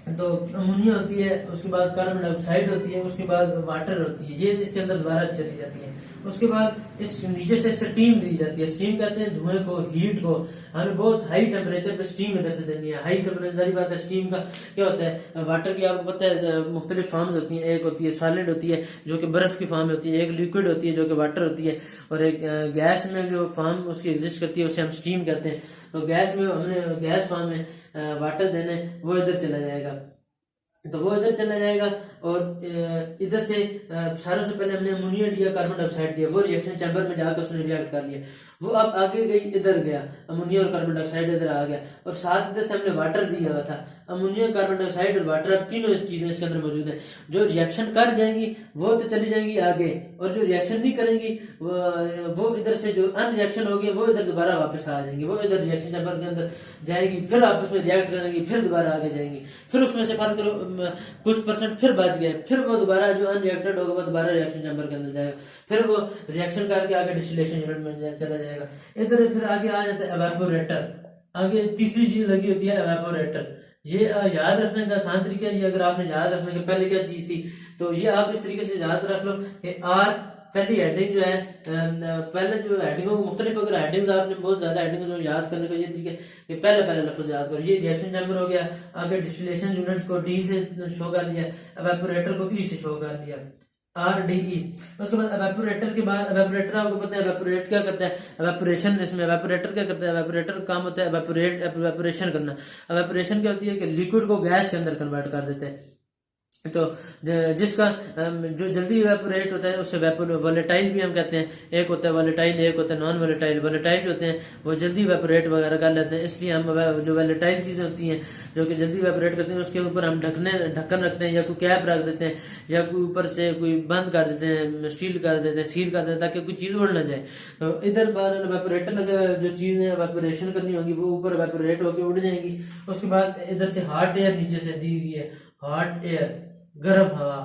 तो अमोनिया होती है, उसके बाद कार्बन डाइऑक्साइड होती है, उसके बाद वाटर होती है, ये इसके अंदर दोबारा चली जाती है। उसके बाद इस नीचे से स्टीम दी जाती है। स्टीम कहते हैं धुएं को, हीट को। हमें बहुत हाई टेम्परेचर पे स्टीम इधर से देनी है। हाई टेम्परेचर, सारी बात है। स्टीम का क्या होता है, वाटर की आपको पता है मुख्तलिफ फॉर्म्स होती हैं। एक होती है सॉलिड होती है जो कि बर्फ की फॉर्म में होती है, एक लिक्विड होती है जो कि वाटर होती है, और एक गैस में जो फॉर्म उसकी एग्जिस्ट करती है उसे हम स्टीम कहते हैं। तो गैस में हमने गैस फॉर्म में वाटर देने, वो इधर चला जाएगा, तो वो इधर चला जाएगा। और इधर से सारों से पहले हमने अमोनिया दिया, कार्बन डाइऑक्साइड दिया, वो रिएक्शन चैम्बर में जाकर उसने रिएक्ट कर लिया। वो अब आगे गई, इधर गया अमोनिया और कार्बन डाइऑक्साइड इधर आ गया, और साथ इधर से हमने वाटर दिया हुआ था। अमोनिया, कार्बन डाइऑक्साइड और वाटर, अब तीनों चीजें इसके अंदर मौजूद है। जो रिएक्शन कर जाएंगी वो तो चली जाएंगी आगे, और जो रिएक्शन नहीं करेंगी वो इधर से जो अन रिएक्शन होगी वो इधर दोबारा वापस आ जाएंगी। वो इधर रिएक्शन चैम्बर के अंदर जाएंगी, फिर आपस में रिएक्ट करेंगी, फिर दोबारा आगे जाएंगी। फिर उसमें से फर्क करो कुछ परसेंट फिर बच गए, फिर वो दोबारा जो अनरिएक्टेड होगा वो दोबारा रिएक्शन चैम्बर के अंदर जाएगा, फिर वो रिएक्शन करके आगे डिस्टिलेशन यूनिट में चला जाएगा। इधर फिर आगे आ जाता है एवापोरेटर। आगे तीसरी चीज लगी होती है एवापोरेटर। ये याद रखने का आसान तरीका है। ये अगर आपने याद रखने के पहले क्या चीज थी, तो ये आप इस तरीके से याद रख लो कि आर पहली हेडिंग जो है, पहले जो हेडिंगों को मुख्तलिफ अगर हेडिंग्स आपने बहुत ज्यादा हेडिंग्स जो याद करने का ये तरीके कि पहले लफ्ज याद करो। ये रिएक्शन चैम्बर हो गया, आगे डिस्टिलेशन यूनिट्स को डी से शो कर लिया, एवापोरेटर को ई से शो कर लिया, आर डी ई। उसके बाद एवापोरेटर के बाद, एवापोरेटर आपको पता है एवापोरेट क्या करता है, एवापोरेशन। इसमें एवापोरेटर क्या करता है, एवापोरेटर का काम होता है एवापोरेशन करना। एवापोरेशन क्या होती है कि लिक्विड को गैस के अंदर कन्वर्ट कर देते हैं। तो जिसका जो जल्दी इवेपोरेट होता है उसे वोलेटाइल भी हम कहते हैं। एक होता है वोलेटाइल, एक होता है नॉन वोलेटाइल। वोलेटाइल होते हैं वो जल्दी इवेपोरेट वगैरह कर लेते हैं, इसलिए हम जो वोलेटाइल चीजें होती हैं जो कि जल्दी इवेपोरेट करते हैं उसके ऊपर हम ढक्कन रखते हैं, या कोई कैप रख देते हैं, या कोई ऊपर से कोई बंद कर देते हैं, स्टील कर देते हैं, सील कर देते हैं, ताकि कोई चीज उड़ ना जाए। तो इधर बाहर इवेपोरेटर लगे हुए, जो चीजें इवेपोरेशन करनी होगी वो ऊपर इवेपोरेट होकर उड़ जाएंगी। उसके बाद इधर से हॉट एयर नीचे से दी गई है, हॉट एयर गर्म हवा,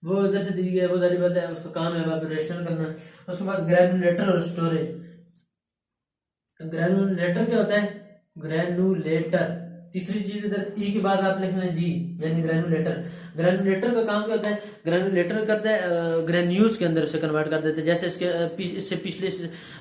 वो इधर से दी गई है, वो जारी बात है उसका काम है इवेपोरेशन करना। उसके बाद ग्रैनुलेटर और स्टोरेज। ग्रैनुलेटर क्या होता है, ग्रैनुलेटर। तीसरी चीज इधर ई के बाद आप लिख लें जी, यानी ग्रैनुलेटर। ग्रैनुलेटर का काम क्या होता है, ग्रैनुलेटर करता है ग्रैन्यूल्स के अंदर उसे कन्वर्ट कर देते हैं। जैसे इससे पिछले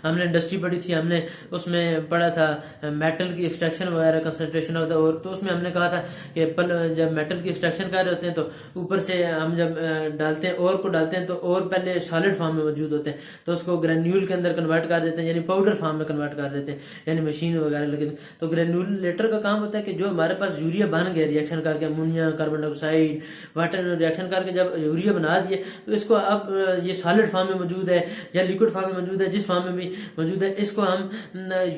हमने इंडस्ट्री पढ़ी थी, हमने उसमें पढ़ा था मेटल की एक्सट्रैक्शन वगैरह कंसंट्रेशन होता है, और तो उसमें हमने कहा था कि जब मेटल की एक्सट्रैक्शन कर रहे होते हैं तो ऊपर से हम जब डालते हैं और को डालते हैं तो और पहले सॉलिड फॉर्म में मौजूद होते हैं, तो उसको ग्रैन्यूल के अंदर कन्वर्ट कर देते हैं, यानी पाउडर फॉर्म में कन्वर्ट कर देते हैं, यानी मशीन वगैरह लगे। तो ग्रैनुलेटर का काम होता है कि जो हमारे पास यूरिया बन गया रिएक्शन करके, ammonia, carbon dioxide, water reaction करके जब यूरिया बना दिए, तो इसको अब ये सॉलिड फॉर्म में मौजूद है या लिक्विड फॉर्म में मौजूद है, जिस फॉर्म में भी मौजूद है, इसको हम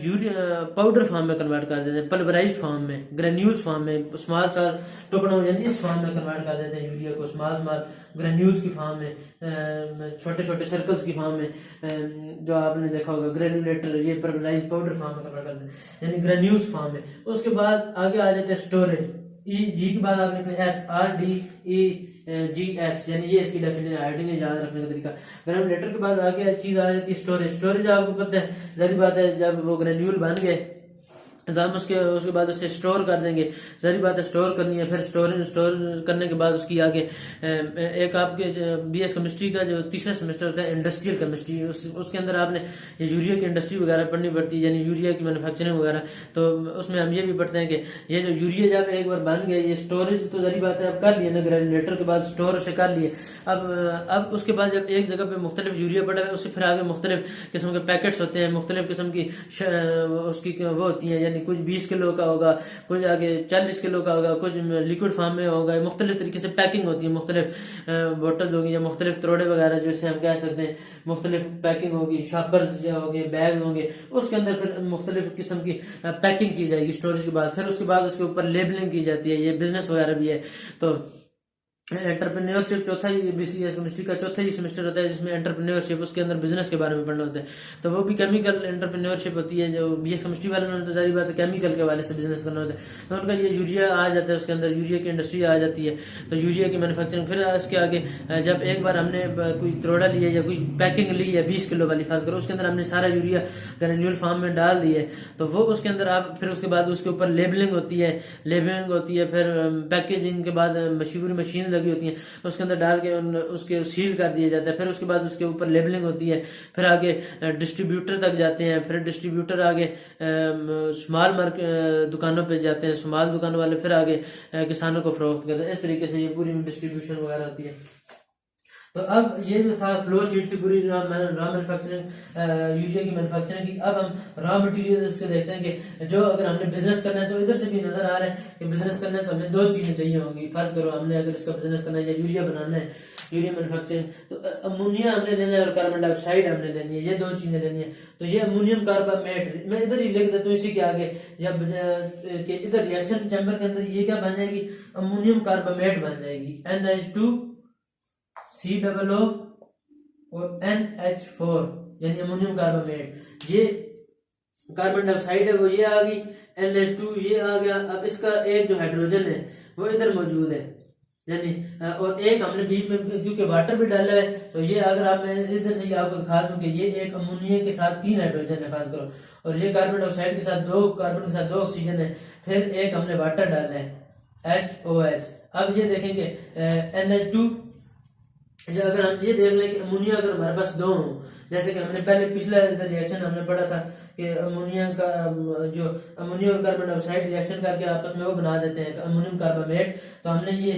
यूरिया पाउडर फॉर्म में कन्वर्ट कर देते हैं, पल्वराइज्ड फॉर्म में, ग्रेन्यूल्स फॉर्म में, स्मॉल स्मॉल टुकड़ों यानी इस फॉर्म में कन्वर्ट कर देते हैं यूरिया को, स्मॉल स्मॉल ग्रेन्यूल्स की फॉर्म में, छोटे छोटे सर्कल्स की फॉर्म में, जो आपने देखा होगा ग्रेनुलेटर, ये पल्वराइज्ड पाउडर फॉर्म में कन्वर्ट कर देते हैं, यानी ग्रेन्यूल्स फॉर्म में। उसके बाद आगे आ जाते हैं स्टोरेज। ई जी के बाद आप लिख लें S, R D E G S, यानी ये इसकी डेफिनेशन हेडिंग याद रखने का तरीका। ग्रेनुलेटर के बाद आगे चीज आ जाती है स्टोरेज। स्टोरेज आपको पता है, जारी बात है, जब वो ग्रेन्यूल बन गए तो हम उसके बाद उसे स्टोर कर देंगे, जारी बात है स्टोर करनी है। फिर स्टोर करने के बाद उसकी आगे एक आपके बीएस केमिस्ट्री का जो तीसरा सेमेस्टर होता है इंडस्ट्रियल केमिस्ट्री, उसके अंदर आपने ये यूरिया की इंडस्ट्री वगैरह पढ़नी पड़ती है, यानी यूरिया की मैन्युफैक्चरिंग वगैरह। तो उसमें हम ये भी पढ़ते हैं कि ये जो यूरिया जब एक बार बन गया, ये स्टोरेज तो जारी बात है अब कर लिए ना, ग्रेनुलेटर के बाद स्टोर उसे कर लिए। अब उसके बाद जब एक जगह पे मुख्तलिफ यूरिया पड़ा है, उससे फिर आगे मुख्तलिफ किस्म के पैकेट्स होते हैं, मुख्तलिफ किस्म की उसकी वो होती है, यानी कुछ 20 किलो का होगा, कुछ आगे 40 किलो का होगा, कुछ लिक्विड फॉर्म में होगा। मुख्तलिफ तरीके से पैकिंग होती है, मुख्तलिफ बोटल्स होगी या मुख्तलिफ त्रोड़े वगैरह जैसे हम कह सकते हैं, मुख्तलिफ पैकिंग होगी, शॉपर्स जो होंगे, बैग होंगे, उसके अंदर फिर मुख्तलिफ किस्म की पैकिंग की जाएगी स्टोरेज के बाद। फिर उसके बाद उसके ऊपर लेबलिंग की जाती है, ये बिजनेस वगैरह भी है। तो एंटरप्रेन्योरशिप चौथा ही बीसीएस केमिस्ट्री का चौथा ही सेमेस्टर होता है, जिसमें एंटरप्रेन्योरशिप, उसके अंदर बिजनेस के बारे में पढ़ना होता है। तो वो भी केमिकल एंटरप्रेन्योरशिप होती है, जो बीएस केमिस्ट्री वाले में तो जारी बात है केमिकल के वाले से बिजनेस करना होता है। तो उनका ये यूरिया आ जाता है, उसके अंदर यूरिया की इंडस्ट्री आ जाती है, तो यूरिया की मैन्युफैक्चरिंग। फिर इसके आगे जब एक बार हमने कोई त्रोड़ा लिया या कोई पैकिंग ली है 20 किलो वाली खास कर, उसके अंदर हमने सारा यूरिया ग्रेन्यूल फॉर्म में डाल दिया, तो वो उसके अंदर आप फिर उसके बाद उसके ऊपर लेबलिंग होती है, फिर पैकेजिंग के बाद मशीन लगी होती हैं, उसके अंदर डाल के उसके सील कर दिया जाता है। फिर उसके बाद उसके ऊपर लेबलिंग होती है, फिर आगे डिस्ट्रीब्यूटर तक जाते हैं, फिर डिस्ट्रीब्यूटर आगे स्मॉल दुकानों पे जाते हैं, स्मॉल दुकानों वाले फिर आगे किसानों को फरोख्त करते हैं। इस तरीके से ये पूरी डिस्ट्रीब्यूशन वगैरह होती है। तो अब ये जो था फ्लो शीट थी पूरी रॉ मैन्युफैक्चरिंग यूरिया की मैन्युफैक्चरिंग की। अब हम रॉ मटेरियल्स के देखते हैं कि जो अगर हमने बिजनेस करना है तो इधर से भी नजर आ रहा है कि बिजनेस करना है तो हमें दो चीजें चाहिए होंगी। फर्ज करो हमने अगर इसका बिजनेस करना है या यूरिया बनाना है, यूरिया मैन्युफैक्चरिंग, तो अमोनिया हमने लेना है और कार्बन डाइऑक्साइड हमने लेनी है, ये दो चीजें लेनी है। तो ये अमोनियम कार्बामेट मैं इधर ही लिख देता हूँ इसी के आगे, जब इधर रिएक्शन चैम्बर के अंदर ये क्या बन जाएगी, अमोनियम कार्बामेट बन जाएगी, NH2 COO और NH4 यानी अमोनियम कार्बामेट। ये कार्बन डाइऑक्साइड है वो ये आ गई, NH2 ये आ गया। अब इसका एक जो हाइड्रोजन है वो इधर मौजूद है यानी, और एक हमने बीच में क्योंकि वाटर भी डाला है तो ये अगर आप मैं इधर से आपको दिखा दूं कि ये एक अमोनिया के साथ 3 हाइड्रोजन है फर्ज करो, और ये कार्बन डाइऑक्साइड के साथ 2 कार्बन के साथ 2 ऑक्सीजन है, फिर एक हमने वाटर डाला है HOH। अब ये देखेंगे NH2, अगर हम ये देख लें कि अमोनिया अगर हमारे पास 2 हो, जैसे कि हमने पहले पिछला रिएक्शन हमने पढ़ा था कि अमोनिया का जो अमोनिया और कार्बन डाइऑक्साइड रिएक्शन करके आपस में वो बना देते हैं अमोनियम कार्बामेट। तो हमने ये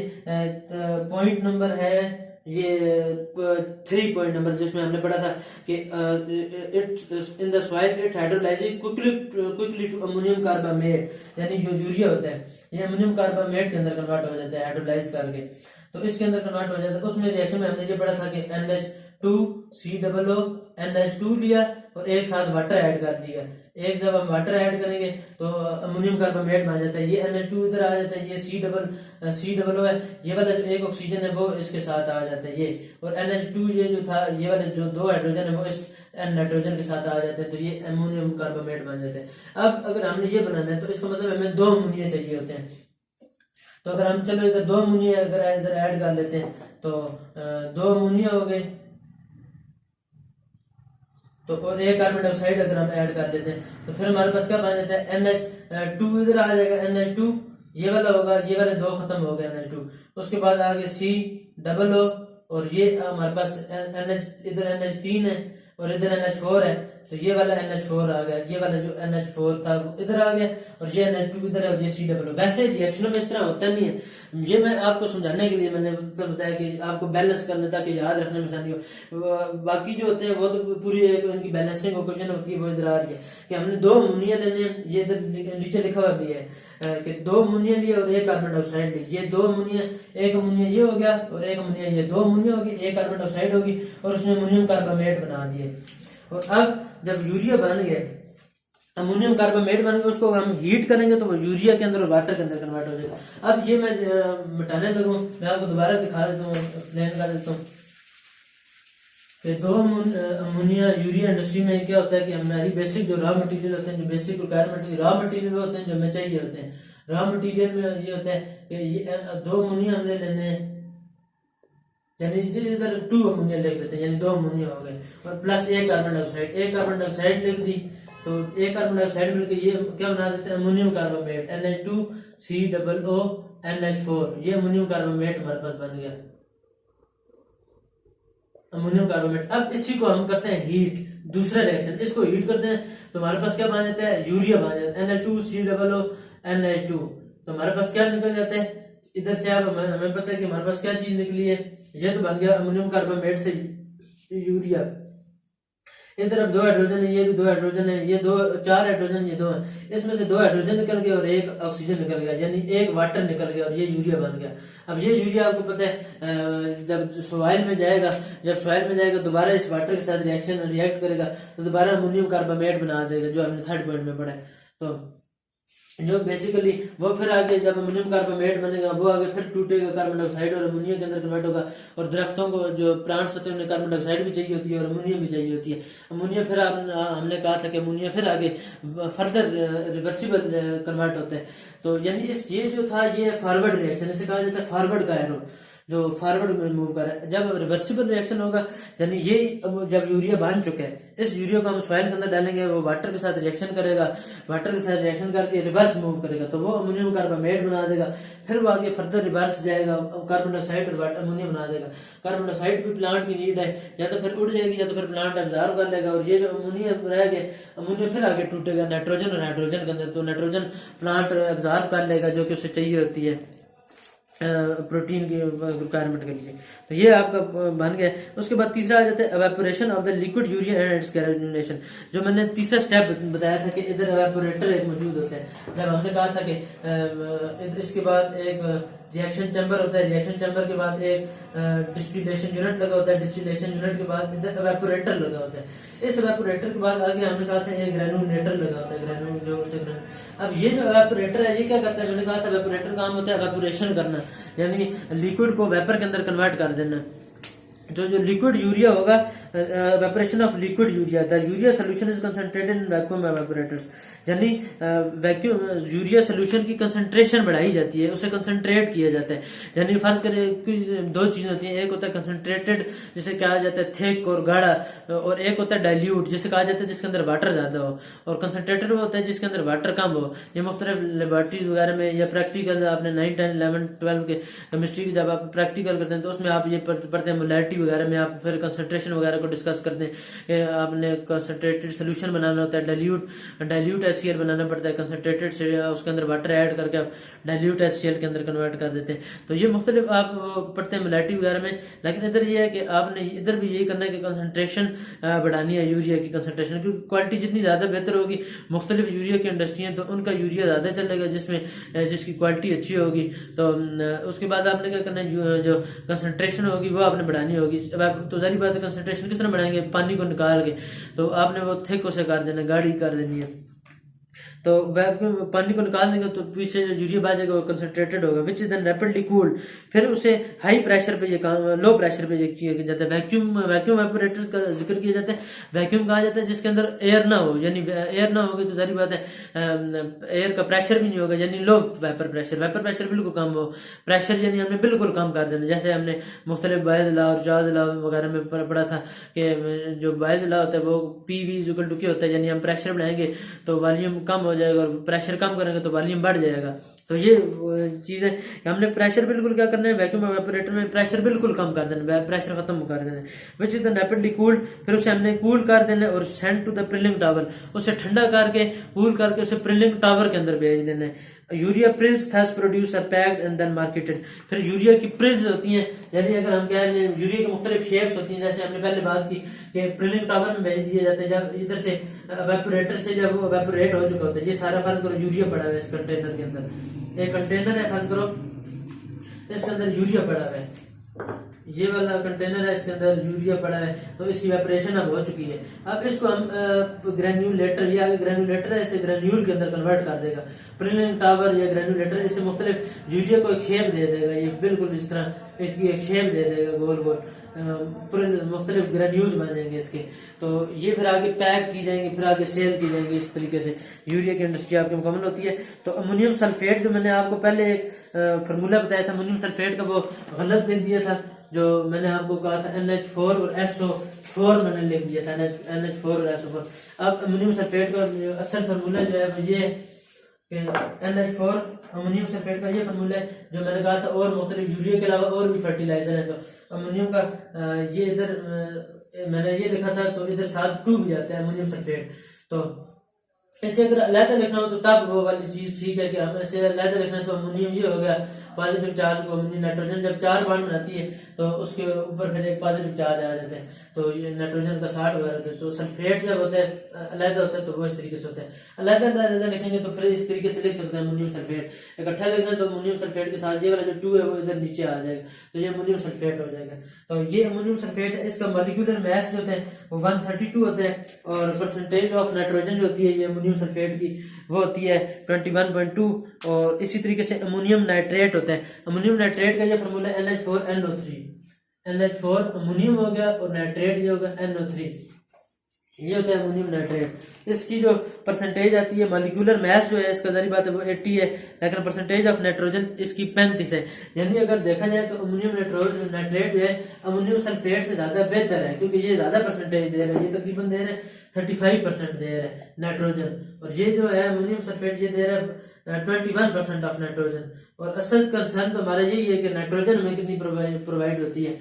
पॉइंट नंबर है ये 3 पॉइंट नंबर जिसमें हमने पढ़ा था कि it in the soil it hydrolyses quickly to ammonium carbamate, यानी जो यूरिया होता है ये अमोनियम कार्बामेट के अंदर कन्वर्ट हो जाता है हाइड्रोलाइज करके, तो इसके अंदर कन्वर्ट हो जाता है। उसमें रिएक्शन में हमने ये पढ़ा था कि NH2 COO NH2 लिया और एक साथ वाटर ऐड कर दिया। एक जब हम वाटर ऐड करेंगे तो अमोनियम कार्बामेट बन जाता है, ये NH2 इधर आ जाता है, ये COO है, ये वाला जो एक ऑक्सीजन है वो इसके साथ आ जाता है ये, और NH2 ये जो था ये वाले जो 2 हाइड्रोजन है वो इस नाइट्रोजन के साथ आ जाते हैं, तो ये अमोनियम कार्बामेट बन जाते हैं। अब अगर हमने ये बनाना है तो इसका मतलब हमें 2 अमोनिया चाहिए होते हैं। तो अगर हम चलो इधर 2 अमोनिया अगर इधर ऐड कर लेते हैं तो 2 अमोनिया हो गए, तो और एक कार्बन डाइऑक्साइड अगर हम ऐड कर देते हैं तो फिर हमारे पास क्या बन जाता है NH2 इधर आ जाएगा, NH2 ये वाला होगा, ये वाले 2 खत्म हो गए NH2, उसके बाद आगे COO और ये हमारे पास NH इधर NH3 है और इधर NH4 है, तो ये वाला NH4 आ गया, ये वाला जो NH4 था वो इधर आ गया और ये NH2 इधर है और ये COO। वैसे रिएक्शन में इस तरह होता नहीं है, ये मैं आपको समझाने के लिए मैंने बताया कि आपको बैलेंस करने ताकि याद रखने में आसानी हो। बाकी जो होते हैं वो तो पूरी एक उनकी बैलेंसिंग इक्वेशन होती है वो इधर आ रही है कि हमने 2 अमोनिया लेने, ये इधर नीचे लिखा हुआ भी है कि 2 अमोनिया लिए और एक कार्बन डाइऑक्साइड ली, ये 2 अमोनिया, एक अमोनिया ये हो गया और एक अमोनिया ये, 2 अमोनिया होगी, एक कार्बन डाइऑक्साइड होगी और उसने अमोनियम कार्बामेट बना दिए। और अब जब यूरिया बन गया, अमोनियम कार्बामेट बन गया, उसको हम हीट करेंगे तो वो यूरिया के अंदर और वाटर के अंदर कन्वर्ट हो जाएगा। अब ये मैं मिटाने लगूं, मैं आपको दोबारा दिखा देता हूँ, एक्सप्लेन कर देता हूँ कि 2 अमोनिया यूरिया इंडस्ट्री में क्या होता है कि हमारी बेसिक जो रॉ मटेरियल होते हैं, जो बेसिक रिक्वायरमेंट रॉ मटेरियल होते हैं जो हमें चाहिए होते हैं, रॉ मटेरियल में ये होता है कि ये 2 अमोनिया हमने लेने हैं, यानी इधर 2 अमोनिया लिख देते हैं यानी 2 अमोनिया हो गए और प्लस एक कार्बन डाइऑक्साइड लिख दी, तो एक कार्बन डाइऑक्साइड मिलकर ये क्या बना देते हैं ammonium carbamate, NH2 COO NH4, ये अमोनियम कार्बामेट हमारे पास बन गया अमोनियम कार्बामेट। अब इसी को हम करते हैं हीट, दूसरा रिएक्शन, इसको हीट करते हैं तो हमारे पास क्या बन जाता है, यूरिया बन जाता है NH2 COO NH2, तो हमारे पास क्या निकल जाता है इधर से। अब हमें पता है कि हमारे पास क्या चीज निकली है, ये तो बन गया अमोनियम कार्बामेट से यूरिया। इधर अब 2 हाइड्रोजन है, ये भी 2 हाइड्रोजन है, ये 4 हाइड्रोजन, ये 2 है, इसमें से 2 हाइड्रोजन निकल गए और एक ऑक्सीजन निकल गया, यानी एक वाटर निकल गया और ये यूरिया बन गया। अब ये यूरिया आपको पता है जब सॉइल में जाएगा दोबारा इस वाटर के साथ रिएक्ट करेगा तो दोबारा अमोनियम कार्बामेट बना देगा, जो हमने 3rd पॉइंट में पढ़ा है। तो जो बेसिकली वो फिर आगे जब अमोनियम कार्बामेट बनेगा वो आगे फिर टूटेगा, कार्बन डाइऑक्साइड और अमोनिया के अंदर कन्वर्ट होगा। और दरख्तों को जो प्लांट्स होते हैं उन्हें कार्बन डाइऑक्साइड भी चाहिए होती है और अमोनिया भी चाहिए होती है। अमोनिया फिर हमने कहा था कि अमोनिया फिर आगे फर्दर रिवर्सिबल कन्वर्ट होते हैं। तो यानी ये जो था ये फॉरवर्ड रिएक्शन, इसे कहा जाता है फॉरवर्ड का एरो, जो फॉरवर्ड में मूव कर रहा है। जब रिवर्सिबल रिएक्शन होगा यानी ये जब यूरिया बांध चुका है, इस यूरिया को हम सॉइल के अंदर डालेंगे, वो वाटर के साथ रिएक्शन करेगा, वाटर के साथ रिएक्शन करके रिवर्स मूव करेगा, तो वो अमोनियम कार्बामेट बना देगा। फिर वो आगे फर्दर रिवर्स जाएगा, कार्बन डाइऑक्साइड और अमोनियम बना देगा। कार्बन डाइऑक्साइड भी प्लांट की नीड है, या तो फिर उड़ जाएगी या तो फिर प्लांट एब्जॉर्ब कर लेगा, और ये जो अमोनियम रह गया, अमोनियम फिर आगे टूटेगा नाइट्रोजन और हाइड्रोजन के अंदर, तो नाइट्रोजन प्लांट एब्जॉर्ब कर लेगा जो कि उसे चाहिए होती है प्रोटीन की रिक्वायरमेंट के लिए। तो ये आपका बन गया। उसके बाद तीसरा आ जाता है evaporation of the liquid urea and it's granulation. जो मैंने तीसरा स्टेप बताया था कि इधर एवेपोरेटर एक मौजूद होता है। जब हमने कहा था कि इसके बाद एक रिएक्शन चैम्बर होता है, रिएक्शन चैम्बर के बाद एक डिस्टिलेशन यूनिट लगा होता है, डिस्टिलेशन यूनिट के बाद इधर एवेपोरेटर लगा होता है। इस एवेपोरेटर के बाद आगे हमने कहा था एक ग्रेनुलेटर लगा होता है, ग्रेनुल जो उसे अब ये जो एवेपोरेटर है ये क्या करता है, मैंने कहा था एवेपोरेटर काम होता है एवेपोरेशन करना, यानी लिक्विड को वेपर के अंदर कन्वर्ट कर देना। जो लिक्विड यूरिया होगा, evaporation of liquid urea, the urea solution is concentrated in vacuum evaporators, यानी वैक्यूम यूरिया सोल्यूशन की कंसंट्रेशन बढ़ाई जाती है, उसे कंसंट्रेट किया जाता है। यानी फर्ज करें दो चीजें होती हैं, एक होता है कंसंट्रेटेड जिसे कहा जाता है थिक और गाढ़ा, और एक होता है डाइल्यूट जिसे कहा जाता है जिसके अंदर वाटर ज्यादा हो, और कंसंट्रेटेड वो होता है जिसके अंदर वाटर कम हो। ये मुख्तलिफ लेबोरेटरीज वगैरह में या प्रैक्टिकल आपने 9, 10, 11, 12 के केमिस्ट्री की जब आप प्रैक्टिकल करते हैं तो उसमें आप ये पढ़ते हैं मोलैरिटी वगैरह में, आप फिर कंसंट्रेशन वगैरह को डिस्कस करते हैं। आपने कंसंट्रेटेड सोल्यूशन बनाना होता है, डाइल्यूट HCl बनाना पड़ता है, कंसंट्रेटेड से उसके अंदर वाटर ऐड करके आप डाइल्यूट HCl के अंदर कन्वर्ट कर देते हैं। तो ये मुख्तलिफ आप पढ़ते हैं मोलैरिटी वगैरह में। लेकिन इधर ये है कि आपने इधर भी यही करना है कि कंसंट्रेशन बढ़ानी है यूरिया की कंसंट्रेशन, क्योंकि क्वालिटी जितनी ज़्यादा बेहतर होगी, मुख्तलिफ यूरिया की इंडस्ट्री हैं तो उनका यूरिया ज़्यादा चलेगा जिसमें जिसकी क्वालिटी अच्छी होगी। तो उसके बाद आपने क्या करना है, जो कंसंट्रेशन होगी वो आपने बढ़ानी होगी। अब तो जारी बात है कंसंट्रेशन किस तरह बढ़ाएंगे, पानी को निकाल के, तो आपने वो थिक उसे कर देना, गाढ़ी कर देनी है। तो पानी को निकाल देंगे तो पीछे जो यूरिया आ जाएगा वो कंसंट्रेटेड होगा, which is then rapidly cooled. फिर उसे हाई प्रेशर पे ये काम, लो प्रेशर पे ये किया जाता है। वैक्यूम एवापोरेटर्स का जिक्र किया जाता है। वैक्यूम कहा जाता है जिसके अंदर एयर ना हो, यानी एयर ना होगी तो सारी बात है एयर का प्रेशर भी नहीं होगा, यानी लो वेपर प्रेशर बिल्कुल कम हो। प्रेशर यानी हमने बिल्कुल कम कर देना, जैसे हमने मुख्तलिफ बॉयज लॉ और चार्ल्स लॉ वगैरह में पढ़ा था कि जो बॉयज लॉ होता है वो PV होता है, यानी हम प्रेशर बढ़ाएंगे तो वॉल्यूम कम हो जाएगा, और प्रेशर कम करेंगे तो वॉल्यूम बढ़ जाएगा। तो ये चीज़ है, हमने प्रेशर बिल्कुल क्या करना है, वैक्यूम एवापोरेटर में प्रेशर बिल्कुल कम कर देना, प्रेशर खत्म कर देना, which is the rapidly cooled. फिर उसे हमने कूल कर देना और सेंड टू द प्रिलिंग टावर, उसे ठंडा करके कूल करके उसे प्रिलिंग टावर के अंदर भेज देना है। Urea prills thus produce are packed and then marketed. फिर यूरिया की प्रिल्स होती हैं, यानी अगर हम कह रहे हैं यूरिया की मुख्तलिफ शेप्स होती हैं, जैसे हमने पहले बात की कि प्रिलिंग टावर में भेज दिए जाते हैं। जब इधर से एवापोरेटर से जब वो एवापोरेट हो चुका होता है, ये सारा फर्ज करो यूरिया पड़ा हुआ है इस कंटेनर के अंदर, एक कंटेनर है फर्ज करो इसके अंदर यूरिया पड़ा हुआ है, ये वाला कंटेनर है इसके अंदर यूरिया पड़ा है, तो इसकी वेपरेशन अब हो चुकी है। अब इसको हम ग्रेन्यूलेटर, या ग्रेन्यूलेटर है इसे ग्रेन्यूल के अंदर कन्वर्ट कर देगा। प्रिलिंग टावर या ग्रेन्यूलेटर इसे मुख्तलिफ यूरिया को एक शेप दे देगा, ये बिल्कुल इस तरह इसकी एक शेप दे देगा गोल गोल, मुख्तलिफ ग्रेन्यूल्स बन जाएंगे इसके। तो ये फिर आगे पैक की जाएंगे, फिर आगे सेल की जाएंगी। इस तरीके से यूरिया की इंडस्ट्री आपकी मुकम्मल होती है। तो अमोनियम सल्फेट जो मैंने आपको पहले एक फार्मूला बताया था अमोनियम सल्फेट का, वो गलत लिख दिया था। जो मैंने आपको कहा था NH4 और SO4 मैंने लिख दिया था, NH4 और SO4। अब अमोनियम सल्फेट का असल फार्मूला जो है ये NH4 अमोनियम सल्फेट का ये फार्मूला है जो मैंने कहा था। और मुख्तलिफ यूरिया के अलावा और भी फर्टिलाइजर है, तो अमोनियम का ये इधर मैंने ये लिखा था, तो इधर साथ 2 भी आता है अमोनियम सल्फेट। तो इसे अगर अलहदा लिखना हो तो तब वो वाली चीज ठीक है कि हम ऐसे अलहदा लिखना है। तो अमोनियम ये हो गया पॉजिटिव चार्ज को, नाइट्रोजन जब 4 बॉन्ड बनाती है तो उसके ऊपर फिर एक पॉजिटिव चार्ज आ जाता है, तो ये नाइट्रोजन का 60 वगैरह होता है। तो सल्फेट जब होता है अलहदा होता है तो वो इस तरीके से होता है। अलहदा लिखेंगे तो फिर इस तरीके से लिख सकते हैं अमोनियम सल्फेट। इकट्ठा लिखना है तो अमोनियम सल्फेट के साथ ये वाला जो 2 है वो इधर नीचे आ जाएगा, तो ये अमोनियम सल्फेट हो जाएगा। तो ये अमोनियम सल्फेट है, इसका मॉलिक्यूलर मास जो होता है वो 132 होता है, और परसेंटेज ऑफ नाइट्रोजन जो होती है ये अमोनियम सल्फेट की वो होती है 21.2। और इसी तरीके से अमोनियम नाइट्रेट होता है। अमोनियम नाइट्रेट का ये फार्मूला NH4NO3, NH4 अमोनियम हो गया और नाइट्रेट ये होगा NO3। ये होता है अमोनियम नाइट्रेट। इसकी जो परसेंटेज आती है, मॉलिक्यूलर मास जो है इसका, जारी बात है वो 80 है, लेकिन परसेंटेज ऑफ नाइट्रोजन इसकी 35 है। यानी अगर देखा जाए तो अमोनियम नाइट्रेट जो है अमोनियम सल्फेट से ज़्यादा बेहतर है, क्योंकि ये ज़्यादा परसेंटेज दे रहे हैं। ये तकरीबन दे रहे हैं 35% दे रहे हैं नाइट्रोजन, और ये जो है अमोनियम सल्फेट ये दे रहा है 21% ऑफ नाइट्रोजन। और असल कंसर्न तो हमारा यही है कि नाइट्रोजन हमें कितनी प्रोवाइड होती है।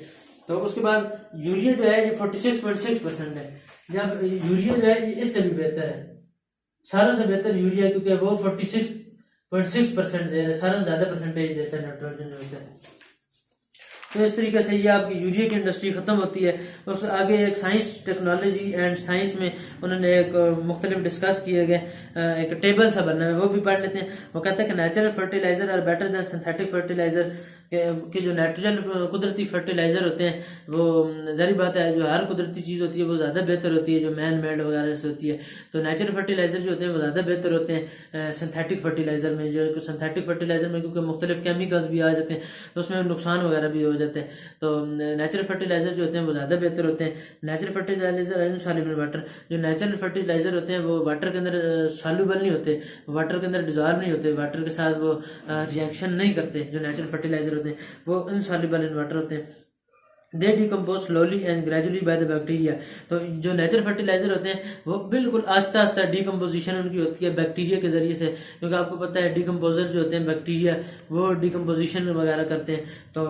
तो उसके बाद यूरिया जो है ये 46.6% है। जब यूरिया जो है ये इससे भी बेहतर है, सारों से बेहतर यूरिया, क्योंकि वो 46.6% दे रहे हैं, सारों से ज्यादा परसेंटेज देता है नाइट्रोजन जो होता है। तो इस तरीके से ये आपकी यूरिया की इंडस्ट्री खत्म होती है। उस आगे एक साइंस, टेक्नोलॉजी एंड साइंस में उन्होंने एक मुख्तलिफ डिस्कस किए गए एक टेबल सा बना है, वो भी पढ़ लेते हैं। वो कहता है कि natural fertiliser are better than synthetic fertiliser, कि जो नाइट्रोजन कुदरती फर्टिलाइजर होते हैं वो जारी बात है जो हर कुदरती चीज़ होती है वो ज़्यादा बेहतर होती है जो मैन मेड वगैरह से होती है। तो नेचुरल फर्टिलाइजर जो होते हैं वो ज़्यादा बेहतर होते हैं सिंथेटिक फर्टिलाइजर में। जो सिंथेटिक फर्टिलाइजर में क्योंकि मुख्तलिफ केमिकल्स भी आ जाते हैं तो उसमें नुकसान वगैरह भी हो जाते हैं। तो नेचुरल फर्टिलाइजर जो होते हैं वो ज़्यादा बेहतर होते हैं। नेचुरल फर्टिलाइजर इनसॉल्युबल वाटर, जो नेचुरल फर्टिलाइजर होते हैं वो वाटर के अंदर सॉल्युबल नहीं होते, वाटर के अंदर डिजॉल्व नहीं होते, वाटर के साथ वो रिएक्शन नहीं करते। जो नेचुरल फर्टिलाइजर होते हैं वो इनसॉल्युबल इन वाटर होते हैं। दे decompose slowly and gradually by the bacteria. तो जो नेचुरल फर्टिलाइजर होते हैं वो बिल्कुल आस्ता आस्ता डिकम्पोजिशन उनकी होती है बैक्टीरिया के जरिए से, क्योंकि आपको पता है डिकम्पोजर जो होते हैं बैक्टीरिया वो डिकम्पोजिशन वगैरह करते हैं। तो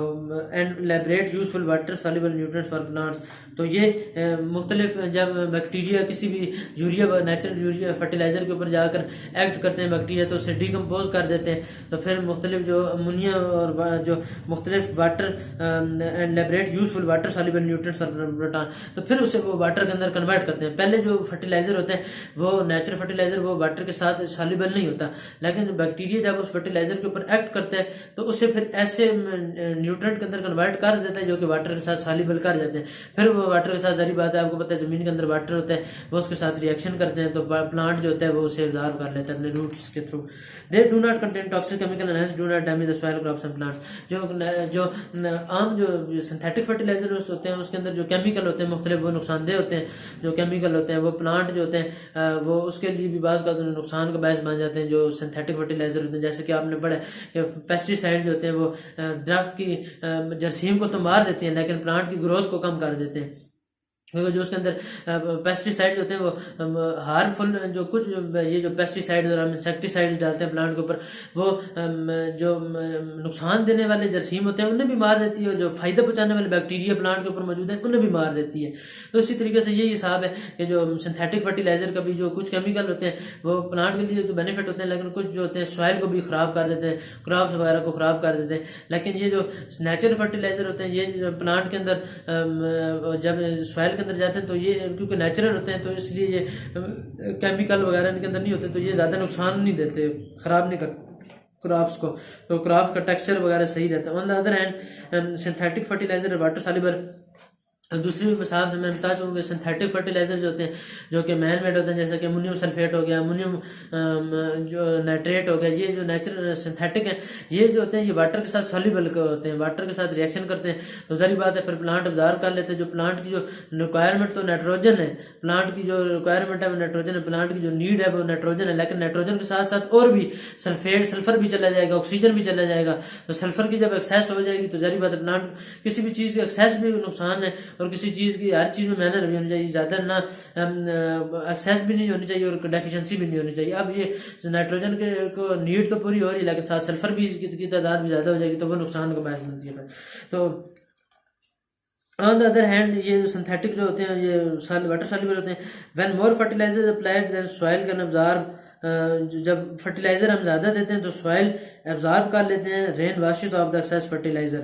and liberate useful water soluble nutrients for plants. तो ये मुख्तलिफ जब बैक्टीरिया किसी भी यूरिया नेचुरल यूरिया फर्टिलाइजर के ऊपर जाकर एक्ट करते हैं बैक्टीरिया, तो उसे डिकम्पोज कर देते हैं। तो फिर मुख्तलिफ जो अमोनिया और जो मुख्तलिफ water and liberate useful water soluble nutrients for plant, तो फिर उसे वो वाटर के अंदर कन्वर्ट करते हैं। पहले जो फर्टिलाइजर होते हैं वो नेचुरल फर्टिलाइजर वो वाटर के साथ सॉल्युबल नहीं होता, लेकिन बैक्टीरिया जब उस फर्टिलाइजर के ऊपर एक्ट करते हैं तो उसे फिर ऐसे न्यूट्रिएंट के अंदर कन्वर्ट कर देता है जो कि वाटर के साथ सॉल्युबल कर जाते हैं। फिर वो वाटर के साथ, जारी बात है आपको पता है जमीन के अंदर वाटर होता है वो उसके साथ रिएक्शन करते हैं, तो प्लांट जो होता है वो उसे एब्जॉर्ब कर लेता है अपने रूट्स के through. They do not contain toxic chemical and hence do not damage the soil crops and plants. जो आम जो सिंथेटिक फर्टिलाइजर होते हैं उसके अंदर जो केमिकल होते हैं मुख्तलिफ वो नुकसानदेह होते हैं। जो केमिकल होते हैं वो प्लांट जो होते हैं वो उसके लिए भी बात का नुकसान का बायस बन जाते हैं जो सिंथेटिक फर्टिलाइजर होते हैं। जैसे कि आपने पढ़ा कि पेस्टिसाइड्स होते हैं वो दरख्त की जरासीम को तो मार देते हैं लेकिन प्लांट की ग्रोथ को कम कर देते हैं, क्योंकि जो उसके अंदर पेस्टिसाइड्स होते हैं वो हार्मफुल जो कुछ ये जो पेस्टिसाइड्स और हम इंसेक्टिसाइड्स डालते हैं प्लांट के ऊपर वो जो नुकसान देने वाले जरासीम होते हैं उन्हें भी मार देती है, और जो फ़ायदा पहुंचाने वाले बैक्टीरिया प्लांट के ऊपर मौजूद है उन्हें भी मार देती है। तो इसी तरीके से यही हिसाब है कि जो सिंथेटिक फर्टिलाइजर का भी जो कुछ केमिकल होते हैं वो प्लांट के लिए तो बेनिफिट होते हैं, लेकिन कुछ जो होते हैं सॉइल को भी ख़राब कर देते हैं, क्रॉप्स वगैरह को ख़राब कर देते हैं। लेकिन ये जो नेचुरल फर्टिलाइजर होते हैं ये प्लांट के अंदर जब सॉइल अंदर जाते हैं तो ये क्योंकि नेचुरल होते हैं तो इसलिए ये केमिकल वगैरह इनके अंदर नहीं होते, तो ये ज़्यादा नुकसान नहीं देते, ख़राब नहीं करते क्रॉप्स को। तो क्रॉप का टेक्सचर वगैरह सही रहता है। On the other hand synthetic fertiliser water soluble. दूसरी मिसाल से मैं बता चूँगा सिंथेटिक फर्टिलाइजर जो होते हैं जो कि मैन मेड होते हैं, जैसे कि अमोनियम सल्फेट हो गया, अमोनियम जो नाइट्रेट हो गया, ये जो नेचुरल सिंथेटिक हैं ये जो होते हैं ये वाटर के साथ सॉल्युबल होते हैं, वाटर के साथ रिएक्शन करते हैं। तो जारी बात है फिर प्लांट अब्जॉर्ब कर लेते हैं। जो प्लांट की जो रिक्वायरमेंट तो नाइट्रोजन है, प्लांट की जो रिक्वायरमेंट है वो नाइट्रोजन है, प्लांट की जो नीड है वो नाइट्रोजन है, लेकिन नाइट्रोजन के साथ साथ और भी सल्फर भी चला जाएगा, ऑक्सीजन भी चला जाएगा। तो सल्फर की जब एक्सेस हो जाएगी तो जारी बात है प्लांट किसी भी चीज़ की एक्सेस भी नुकसान है, और किसी चीज़ की हर चीज़ में मेहनत भी होनी चाहिए, ज़्यादा ना एक्सेस भी नहीं होनी चाहिए और डेफिशिएंसी भी नहीं होनी चाहिए। अब ये नाइट्रोजन के को नीड तो पूरी हो रही है लेकिन साथ सल्फर भी की तादाद भी ज़्यादा हो जाएगी तो वो नुकसान का बायस बनती है। तो ऑन द अदर हैंड ये सिंथेटिक जो होते हैं ये वाटर सॉल्युबल होते हैं। When more fertiliser applied then soil can absorb. जब फर्टिलाइजर हम ज़्यादा देते हैं तो सॉइल एब्जॉर्ब कर लेते हैं rain washes off the excess fertiliser.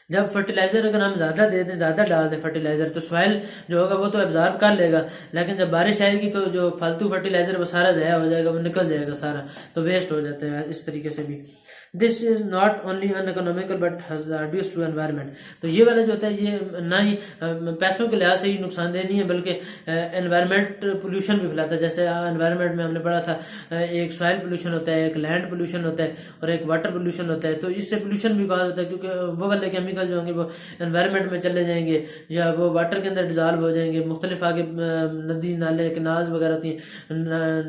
जब फर्टिलाइजर अगर हम ज़्यादा दे दें, ज़्यादा डाल दें फर्टिलाइजर तो सॉइल जो होगा वो तो एब्जॉर्ब कर लेगा, लेकिन जब बारिश आएगी तो जो फालतू फर्टिलाइजर वो सारा ज़ाया हो जाएगा, वो निकल जाएगा सारा, तो वेस्ट हो जाता है इस तरीके से भी। This is not only uneconomical but hazardous to environment. तो ये वाला जो होता है ये ना ही पैसों के लिहाज से ही नुकसानदेह नहीं है बल्कि एनवायरनमेंट पोल्यूशन भी फैलाता है। जैसे एनवायरनमेंट में हमने पढ़ा था एक सॉइल पोल्यूशन होता है, एक लैंड पोल्यूशन होता है और एक वाटर पोल्यूशन होता है। तो इससे पोल्यूशन भी कहा होता है क्योंकि वो वाले केमिकल जो होंगे वो एनवायरनमेंट में चले जाएंगे या वो वाटर के अंदर डिजॉल्व हो जाएंगे। मुख्तलिफ आगे नदी नाले कैनाल्स वगैरह होती हैं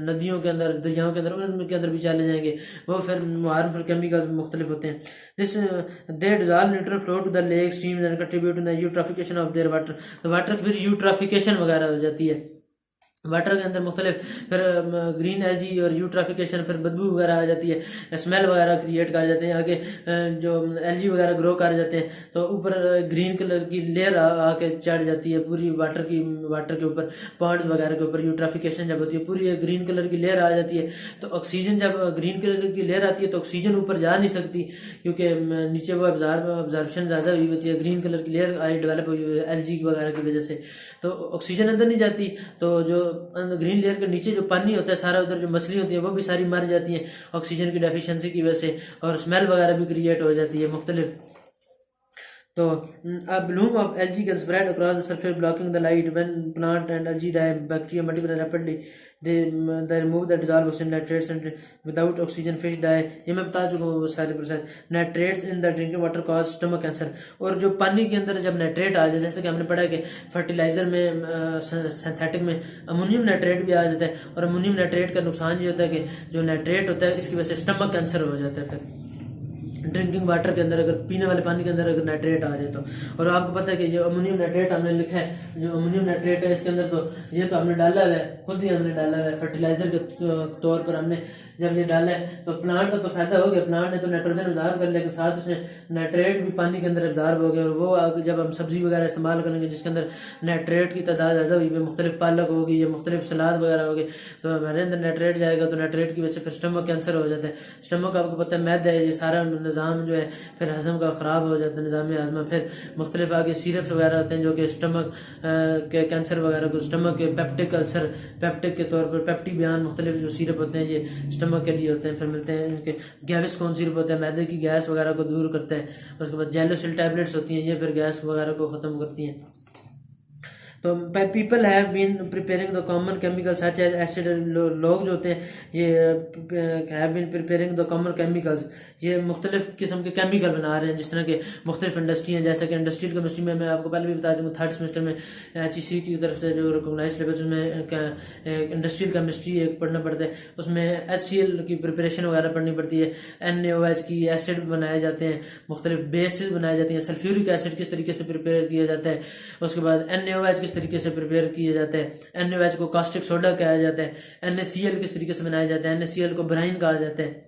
नदियों के अंदर दरियाओं के अंदर उनके अंदर भी चले जाएंगे, वो फिर हार्मफुल केमिकल्स मुख्तलिफ होते हैं। This they dissolve neutral flow to the lake streams and contribute to the eutrophication of their water. तो वाटर की फिर यूट्राफिकेशन वगैरह हो जाती है वाटर के अंदर मुख्तलिफ, फिर ग्रीन एलजी और यूट्राफिकेशन, फिर बदबू वगैरह आ जाती है, स्मेल वगैरह क्रिएट कर जाते हैं। आगे जो एलजी वगैरह ग्रो कर जाते हैं तो ऊपर ग्रीन कलर की लेयर आके चढ़ जाती है पूरी वाटर के ऊपर, पॉन्ड्स वगैरह के ऊपर यूट्राफिकेशन जब होती है पूरी ग्रीन कलर की लेयर आ जाती है। तो ऑक्सीजन जब ग्रीन कलर की लेयर आती है तो ऑक्सीजन ऊपर जा नहीं सकती क्योंकि नीचे वो ऑब्जर्वेशन ज़्यादा हुई होती है, ग्रीन कलर की लेयर आई डेवलप हुई है एलजी वगैरह की वजह से। तो ऑक्सीजन अंदर नहीं जाती, तो जो ग्रीन लेयर के नीचे जो पानी होता है सारा, उधर जो मछली होती है वो भी सारी मर जाती हैं ऑक्सीजन की डेफिशिएंसी की वजह से, और स्मेल वगैरह भी क्रिएट हो जाती है मुख्तलिफ। तो a bloom of algae can spread across the surface blocking the light. When plant and algae die, bacteria multiply rapidly. They remove the dissolved oxygen nitrates and without oxygen fish die. ये मैं बता चुका हूँ वो सारे process. Nitrates in the drinking water cause stomach cancer. और जो पानी के अंदर जब नाइट्रेट आ जाए, जैसे कि हमने पढ़ा है कि फर्टिलाइजर में सिंथेटिक में अमोनियम नाइट्रेट भी आ जाता है, और अमोनियम नाइट्रेट का नुकसान ये होता है कि जो नाइट्रेट होता है इसकी वजह से स्टमक कैंसर हो जाता है। फिर ड्रिंकिंग वाटर के अंदर अगर पीने वाले पानी के अंदर अगर नाइट्रेट आ जाए तो, और आपको पता है कि जो अमोनियम नाइट्रेट हमने लिखा है, जो अमोनियम नाइट्रेट है इसके अंदर, तो ये तो हमने डाला हुआ है, खुद ही हमने डाला हुआ है फर्टिलाइजर के तौर पर। हमने जब ये डाला है तो प्लांट का तो फायदा हो गया, प्लांट ने तो नाइट्रोजन अब्जॉर्ब कर, लेकिन साथ उसमें नाइट्रेट भी पानी के अंदर अब्जॉर्ब हो गया। और वो जब हम सब्जी वगैरह इस्तेमाल करेंगे जिसके अंदर नाइट्रेट की तादाद ज़्यादा हुई, मुख्तलिफ पालक होगी या मुख्तलिफ सलाद वगैरह होगी, तो हमारे अंदर नाइट्रेट जाएगा, तो नाइट्रेट की वजह से फिर स्टमक कैंसर हो जाता है। स्टमक आपको पता है मैदा है, ये सारा निज़ाम जो है फिर हजम का ख़राब हो जाता है, निज़ाम हाजमा। फिर मुख्तलिफ आगे सिरप्स वगैरह होते हैं जो कि स्टमक के कैंसर वगैरह को, स्टमक के पेप्टिक अल्सर, पेप्टिक के तौर पर पेप्टी बयान मुख्तलिफ जो सिरप होते हैं ये स्टमक के लिए होते हैं। फिर मिलते हैं इनके गैविस्कोन सिरप होता है, मैदे की गैस वगैरह को दूर करता है। उसके बाद जेलोसिल टैबलेट्स होती हैं, ये फिर गैस वगैरह को ख़त्म करती हैं। तो people have been preparing the common chemical such as acid. लोग जो होते हैं ये have been preparing the common chemicals, ये मुख्तलिफ किस्म के केमिकल बना रहे हैं, जिस तरह के मुख्तलिफ इंडस्ट्री हैं। जैसे कि इंडस्ट्रियल केमिस्ट्री में मैं आपको पहले भी बता दूँगा, थर्ड सेमेस्टर में HEC की तरफ से जो रिकॉग्नाइज सिलेबस में इंडस्ट्रियल केमिस्ट्री एक पढ़ना पड़ता है, उसमें HCl की प्रिपरेशन वगैरह पढ़नी पड़ती है, NaOH की एसिड बनाए जाते हैं, मुख्तलिफ बेसिस बनाए जाती हैं, सल्फ्यूरिक एसिड किस तरीके से प्रिपेयर किया जाता है, उसके बाद NaOH किस तरीके से प्रिपेयर किया जाता है, NaOH को कास्टिक सोडा कहा जाता है, NaCl किस तरीके से बनाया जाता है, NaCl को ब्राइन कहा जाता है।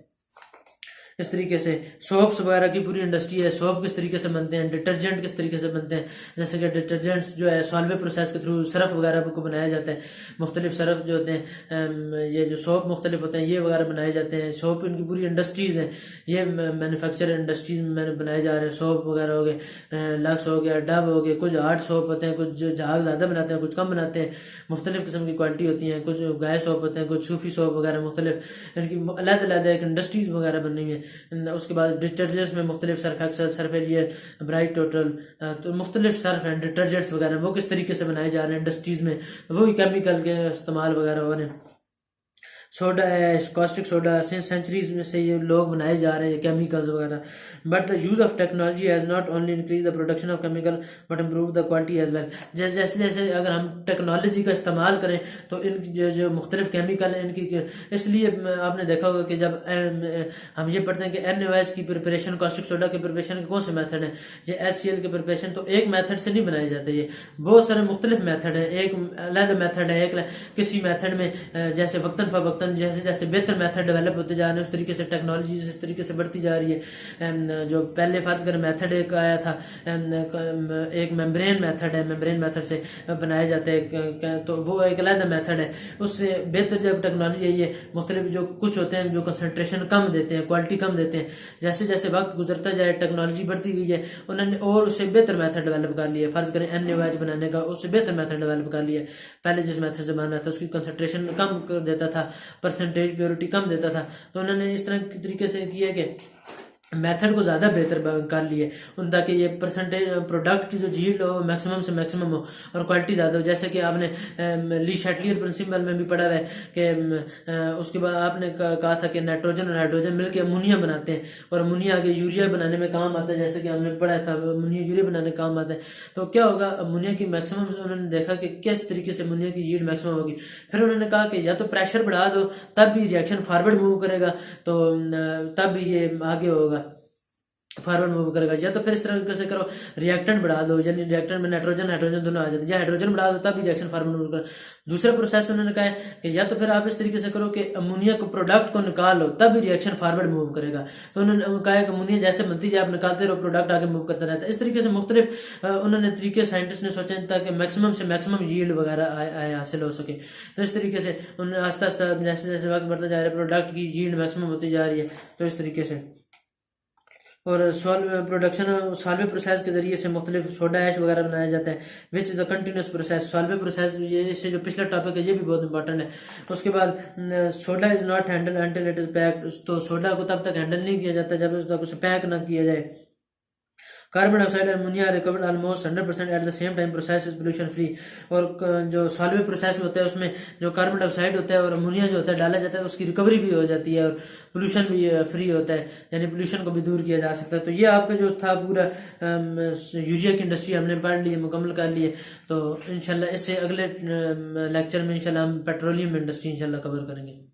इस तरीके से सोप्स वगैरह की पूरी इंडस्ट्री है, सोप किस तरीके से बनते हैं, डिटर्जेंट किस तरीके से बनते हैं, जैसे कि डिटर्जेंट्स जो है सॉल्वे प्रोसेस के थ्रू सर्फ वगैरह को बनाया जाता है, मुख्तलिफ सर्फ जो होते हैं, ये जो सोप मुख्तलिफ होते हैं ये वगैरह बनाए जाते हैं। सोप इनकी पूरी इंडस्ट्रीज़ हैं, ये मैन्युफैक्चर इंडस्ट्रीज में बनाए जा रहे हैं। सोप वगैरह हो गए, लक्स हो गया, डब हो गए, कुछ हार्ड सोप होते हैं, कुछ जहाग ज़्यादा बनाते हैं, कुछ कम बनाते हैं, मुख्तलिफ किस्म की क्वालिटी होती हैं, कुछ गाय सोप होते हैं, कुछ सूफी सोप वगैरह, मुख्तलिफ इनकी अलग-अलग एक इंडस्ट्रीज़ वगैरह बनी हुई है। उसके बाद डिटर्जेंट्स में मुख्तलिफ Surf Excel, Surf earlier, bright total, तो मुख्तलिफ सर्फ हैं डिटर्जेंट्स वगैरह, वो किस तरीके से बनाए जा रहे हैं इंडस्ट्रीज़ में, वही केमिकल के इस्तेमाल वगैरह हो रहे हैं। सोडा है, कॉस्टिक सोडा सेंचुरीज में से ये लोग बनाए जा रहे हैं केमिकल्स वगैरह। But the use of technology has not only increase the production of chemical but improve the quality as well. जैसे जैसे अगर हम टेक्नोलॉजी का इस्तेमाल करें तो इन जो मुख्तलिफ केमिकल हैं इनकी, इसलिए आपने देखा होगा कि जब हम ये पढ़ते हैं कि NaOH की प्रिपरेशन, कॉस्टिक सोडा की प्रिपरेशन के कौन से मेथड हैं, ये HCl की प्रिपरेशन तो एक मेथड से नहीं बनाए जाते, ये बहुत सारे मुख्तलिफ मेथड हैं। एक अलग मेथड है, एक किसी मेथड में जैसे वक्तन फ़वक्तन जैसे जैसे बेहतर मेथड डेवलप होते जा रहे हैं उस तरीके से टेक्नोलॉजी इस तरीके से बढ़ती जा रही है। जो पहले फर्ज करें मेथड एक आया था, एक मेम्ब्रेन मेथड है, मेम्ब्रेन मेथड से बनाए जाते हैं, तो वो एक अलग मेथड है। उससे बेहतर जब टेक्नोलॉजी है ये मुख्तलिफ जो कुछ होते हैं जो कंसनट्रेशन कम देते हैं, क्वालिटी कम देते हैं, जैसे जैसे वक्त गुजरता जाए टेक्नोलॉजी बढ़ती गई है, उन्होंने और उससे बेहतर मेथड डेवलप कर लिया। फर्ज करें NaOH बनाने का, उससे बेहतर मेथड डेवलप कर लिया। पहले जिस मेथड से बनाना था उसकी कंसनट्रेशन कम कर देता था, परसेंटेज प्योरिटी कम देता था, तो उन्होंने इस तरह के तरीके से किया कि मेथड को ज़्यादा बेहतर कर लिए ताकि ये परसेंटेज प्रोडक्ट की जो यील्ड हो मैक्सिमम से मैक्सिमम हो और क्वालिटी ज़्यादा हो। जैसे कि आपने ली शैटलियर प्रिंसिपल में भी पढ़ा है कि उसके बाद आपने कहा था कि नाइट्रोजन और हाइड्रोजन मिलकर अमोनिया बनाते हैं और अमोनिया आगे यूरिया बनाने में काम आता है। जैसे कि हमने पढ़ा था अमोनिया यूरिया बनाने में काम आता है। तो क्या होगा, अमोनिया की मैक्सिमम उन्होंने देखा कि किस तरीके से अमोनिया की यील्ड मैक्सिमम होगी। फिर उन्होंने कहा कि या तो प्रेशर बढ़ा दो तब भी रिएक्शन फारवर्ड मूव करेगा, तो तब भी ये आगे होगा, फॉरवर्ड मूव करेगा। या तो फिर इस तरह से करो, रिएक्टेंट बढ़ा दो, यानी रिएक्टेंट में नाइट्रोजन हाइड्रोजन दोनों आ जाते हैं, या हाइड्रोजन बढ़ा दो तब भी रिएक्शन फॉरवर्ड मूव करेगा। दूसरा प्रोसेस उन्होंने कहा है कि या तो फिर आप इस तरीके से करो कि अमोनिया को प्रोडक्ट को निकालो तब भी रिएक्शन फॉरवर्ड मूव करेगा। तो उन्होंने कहा है कि अमोनिया जैसे बनती है आप निकालते रहो, प्रोडक्ट आगे मूव करता रहता है। इस तरीके से मुख्तलिफ उन्होंने तरीके साइंटिस्ट ने सोचे ताकि मैक्सिमम से मैक्सिमम यील्ड वगैरह हासिल हो सके। तो इस तरीके से उन्होंने आस्ता आस्ता जैसे जैसे वक्त बढ़ता जा रहा है प्रोडक्ट की यील्ड मैक्सिमम होती जा रही है। तो इस तरीके से और सॉल्वे प्रोसेस के जरिए से मुख्तलिफ सोडा ऐश वगैरह बनाया जाता है, which is a continuous process. Solvay process ये इससे जो पिछला टॉपिक है ये भी बहुत इंपॉर्टेंट है। उसके बाद soda is not handle until it is packed. तो सोडा को तब तक हैंडल नहीं किया जाता जब तक उसे पैक ना किया जाए। कार्बन डाइऑक्साइड और ammonia recovered almost 100% at the same time, process is pollution free. और जो सॉल्वे प्रोसेस में होता है उसमें जो कार्बन डाइऑक्साइड होता है और अमोनिया जो होता है डाला जाता है उसकी रिकवरी भी हो जाती है और पोल्यूशन भी फ्री होता है, यानी पोल्यूशन को भी दूर किया जा सकता है। तो ये आपका जो था पूरा यूरिया की इंडस्ट्री हमने पढ़ ली, मुकम्मल कर लिए। तो इंशाल्लाह इससे अगले लेक्चर में इंशाल्लाह हम पेट्रोलियम इंडस्ट्री इंशाल्लाह कवर करेंगे।